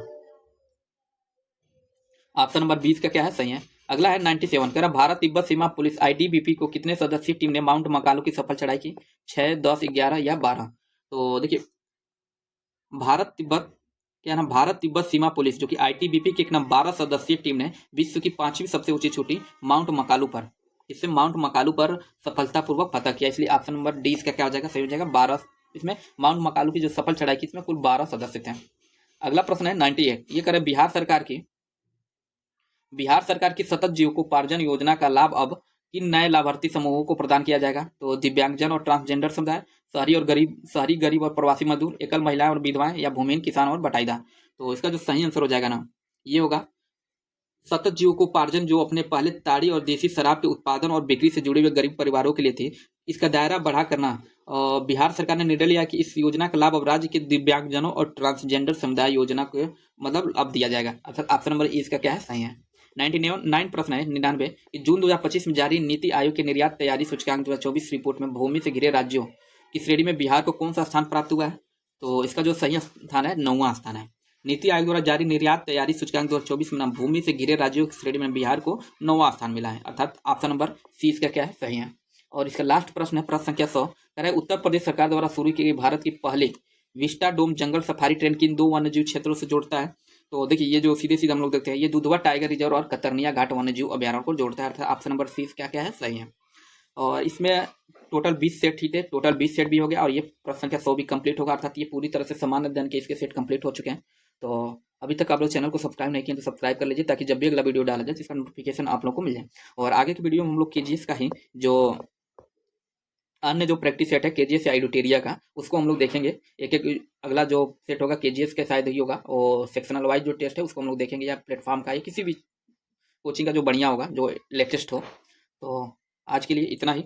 S1: ऑप्शन नंबर 20 का क्या है, सही है। अगला है 97 कह रहा भारत तिब्बत सीमा पुलिस आईटीबीपी को कितने सदस्यीय टीम ने माउंट मकालू की सफल चढ़ाई की? 6, 10, 11 या 12? तो देखिए भारत तिब्बत सीमा पुलिस जो कि आईटीबीपी की एक 12 सदस्यीय टीम ने विश्व की 5वीं सबसे ऊंची चोटी माउंट मकालू पर सफलतापूर्वक फतह किया, इसलिए ऑप्शन नंबर डी इसका क्या हो जाएगा, सही हो जाएगा 12। इसमें माउंट मकालू की जो सफल चढ़ाई की इसमें कुल 12 सदस्य थे। अगला प्रश्न है 98। ये करें बिहार सरकार की बिहार सरकार की सतत जीविकोपार्जन योजना का लाभ अब किन नए लाभार्थी समूहों को प्रदान किया जाएगा? तो दिव्यांगजन और ट्रांसजेंडर समुदाय, शहरी गरीब और प्रवासी मजदूर, एकल महिलाएं और विधवाएं, या भूमिहीन किसान और बटाईदार। तो इसका जो सही आंसर हो जाएगा ना, ये होगा सतत जीविकोपार्जन, जो अपने पहले ताड़ी और देसी शराब के उत्पादन और बिक्री से जुड़े हुए गरीब परिवारों के लिए थे। इसका दायरा बढ़ा करना बिहार सरकार ने निर्णय लिया कि इस योजना का लाभ अब राज्य के दिव्यांगजनों और ट्रांसजेंडर समुदाय योजना को मतलब अब दिया जाएगा। अर्थात ऑप्शन नंबर ए इसका क्या है, सही है। 99 प्रश्न है 99 कि जून 2025 में जारी नीति आयोग के निर्यात तैयारी सूचकांक 2024 रिपोर्ट में भूमि से घिरे राज्यों की श्रेणी में बिहार को कौन सा स्थान प्राप्त हुआ है? तो इसका जो सही स्थान है 9वां स्थान है। नीति आयोग द्वारा जारी निर्यात तैयारी सूचकांक 2024 में भूमि से घिरे राज्यों की श्रेणी में बिहार को 9वां स्थान मिला है। अर्थात ऑप्शन नंबर सी इसका क्या है, सही है। और इसका लास्ट प्रश्न है प्रश्न संख्या 100, कह रहा है उत्तर प्रदेश सरकार द्वारा शुरू की गई भारत की पहले विस्टा डोम जंगल सफारी ट्रेन किन 2 वन्यजीव क्षेत्रों से जोड़ता है? तो देखिए ये जो सीधे सीधे हम लोग देखते हैं, ये दुधवा टाइगर रिजर्व और कतरनिया घाट वन्यजीव अभ्यारण्य को जोड़ता है। अर्थात ऑप्शन नंबर सी क्या क्या है, सही है। और इसमें टोटल 20 सेट ही थे, टोटल 20 सेट भी हो गया और ये प्रश्न संख्या 100 भी कंप्लीट होगा। अर्थात ये पूरी तरह से समान अध्ययन के इसके सेट कंप्लीट हो चुके हैं। तो अभी तक आप लोग चैनल को सब्सक्राइब नहीं किए तो सब्सक्राइब कर लीजिए, ताकि जब भी अगला वीडियो डाला जाए जिसका नोटिफिकेशन आप लोग को मिल जाए। और आगे की वीडियो में हम लोग केजीएस का ही जो अन्य जो प्रैक्टिस सेट है केजीएस या आइडोटेरिया का, उसको हम लोग देखेंगे एक एक। अगला जो सेट होगा केजीएस के शायद ही होगा, और सेक्शनल वाइज जो टेस्ट है उसको हम लोग देखेंगे, या प्लेटफॉर्म का या किसी भी कोचिंग का जो बढ़िया होगा, जो लेटेस्ट हो। तो आज के लिए इतना ही।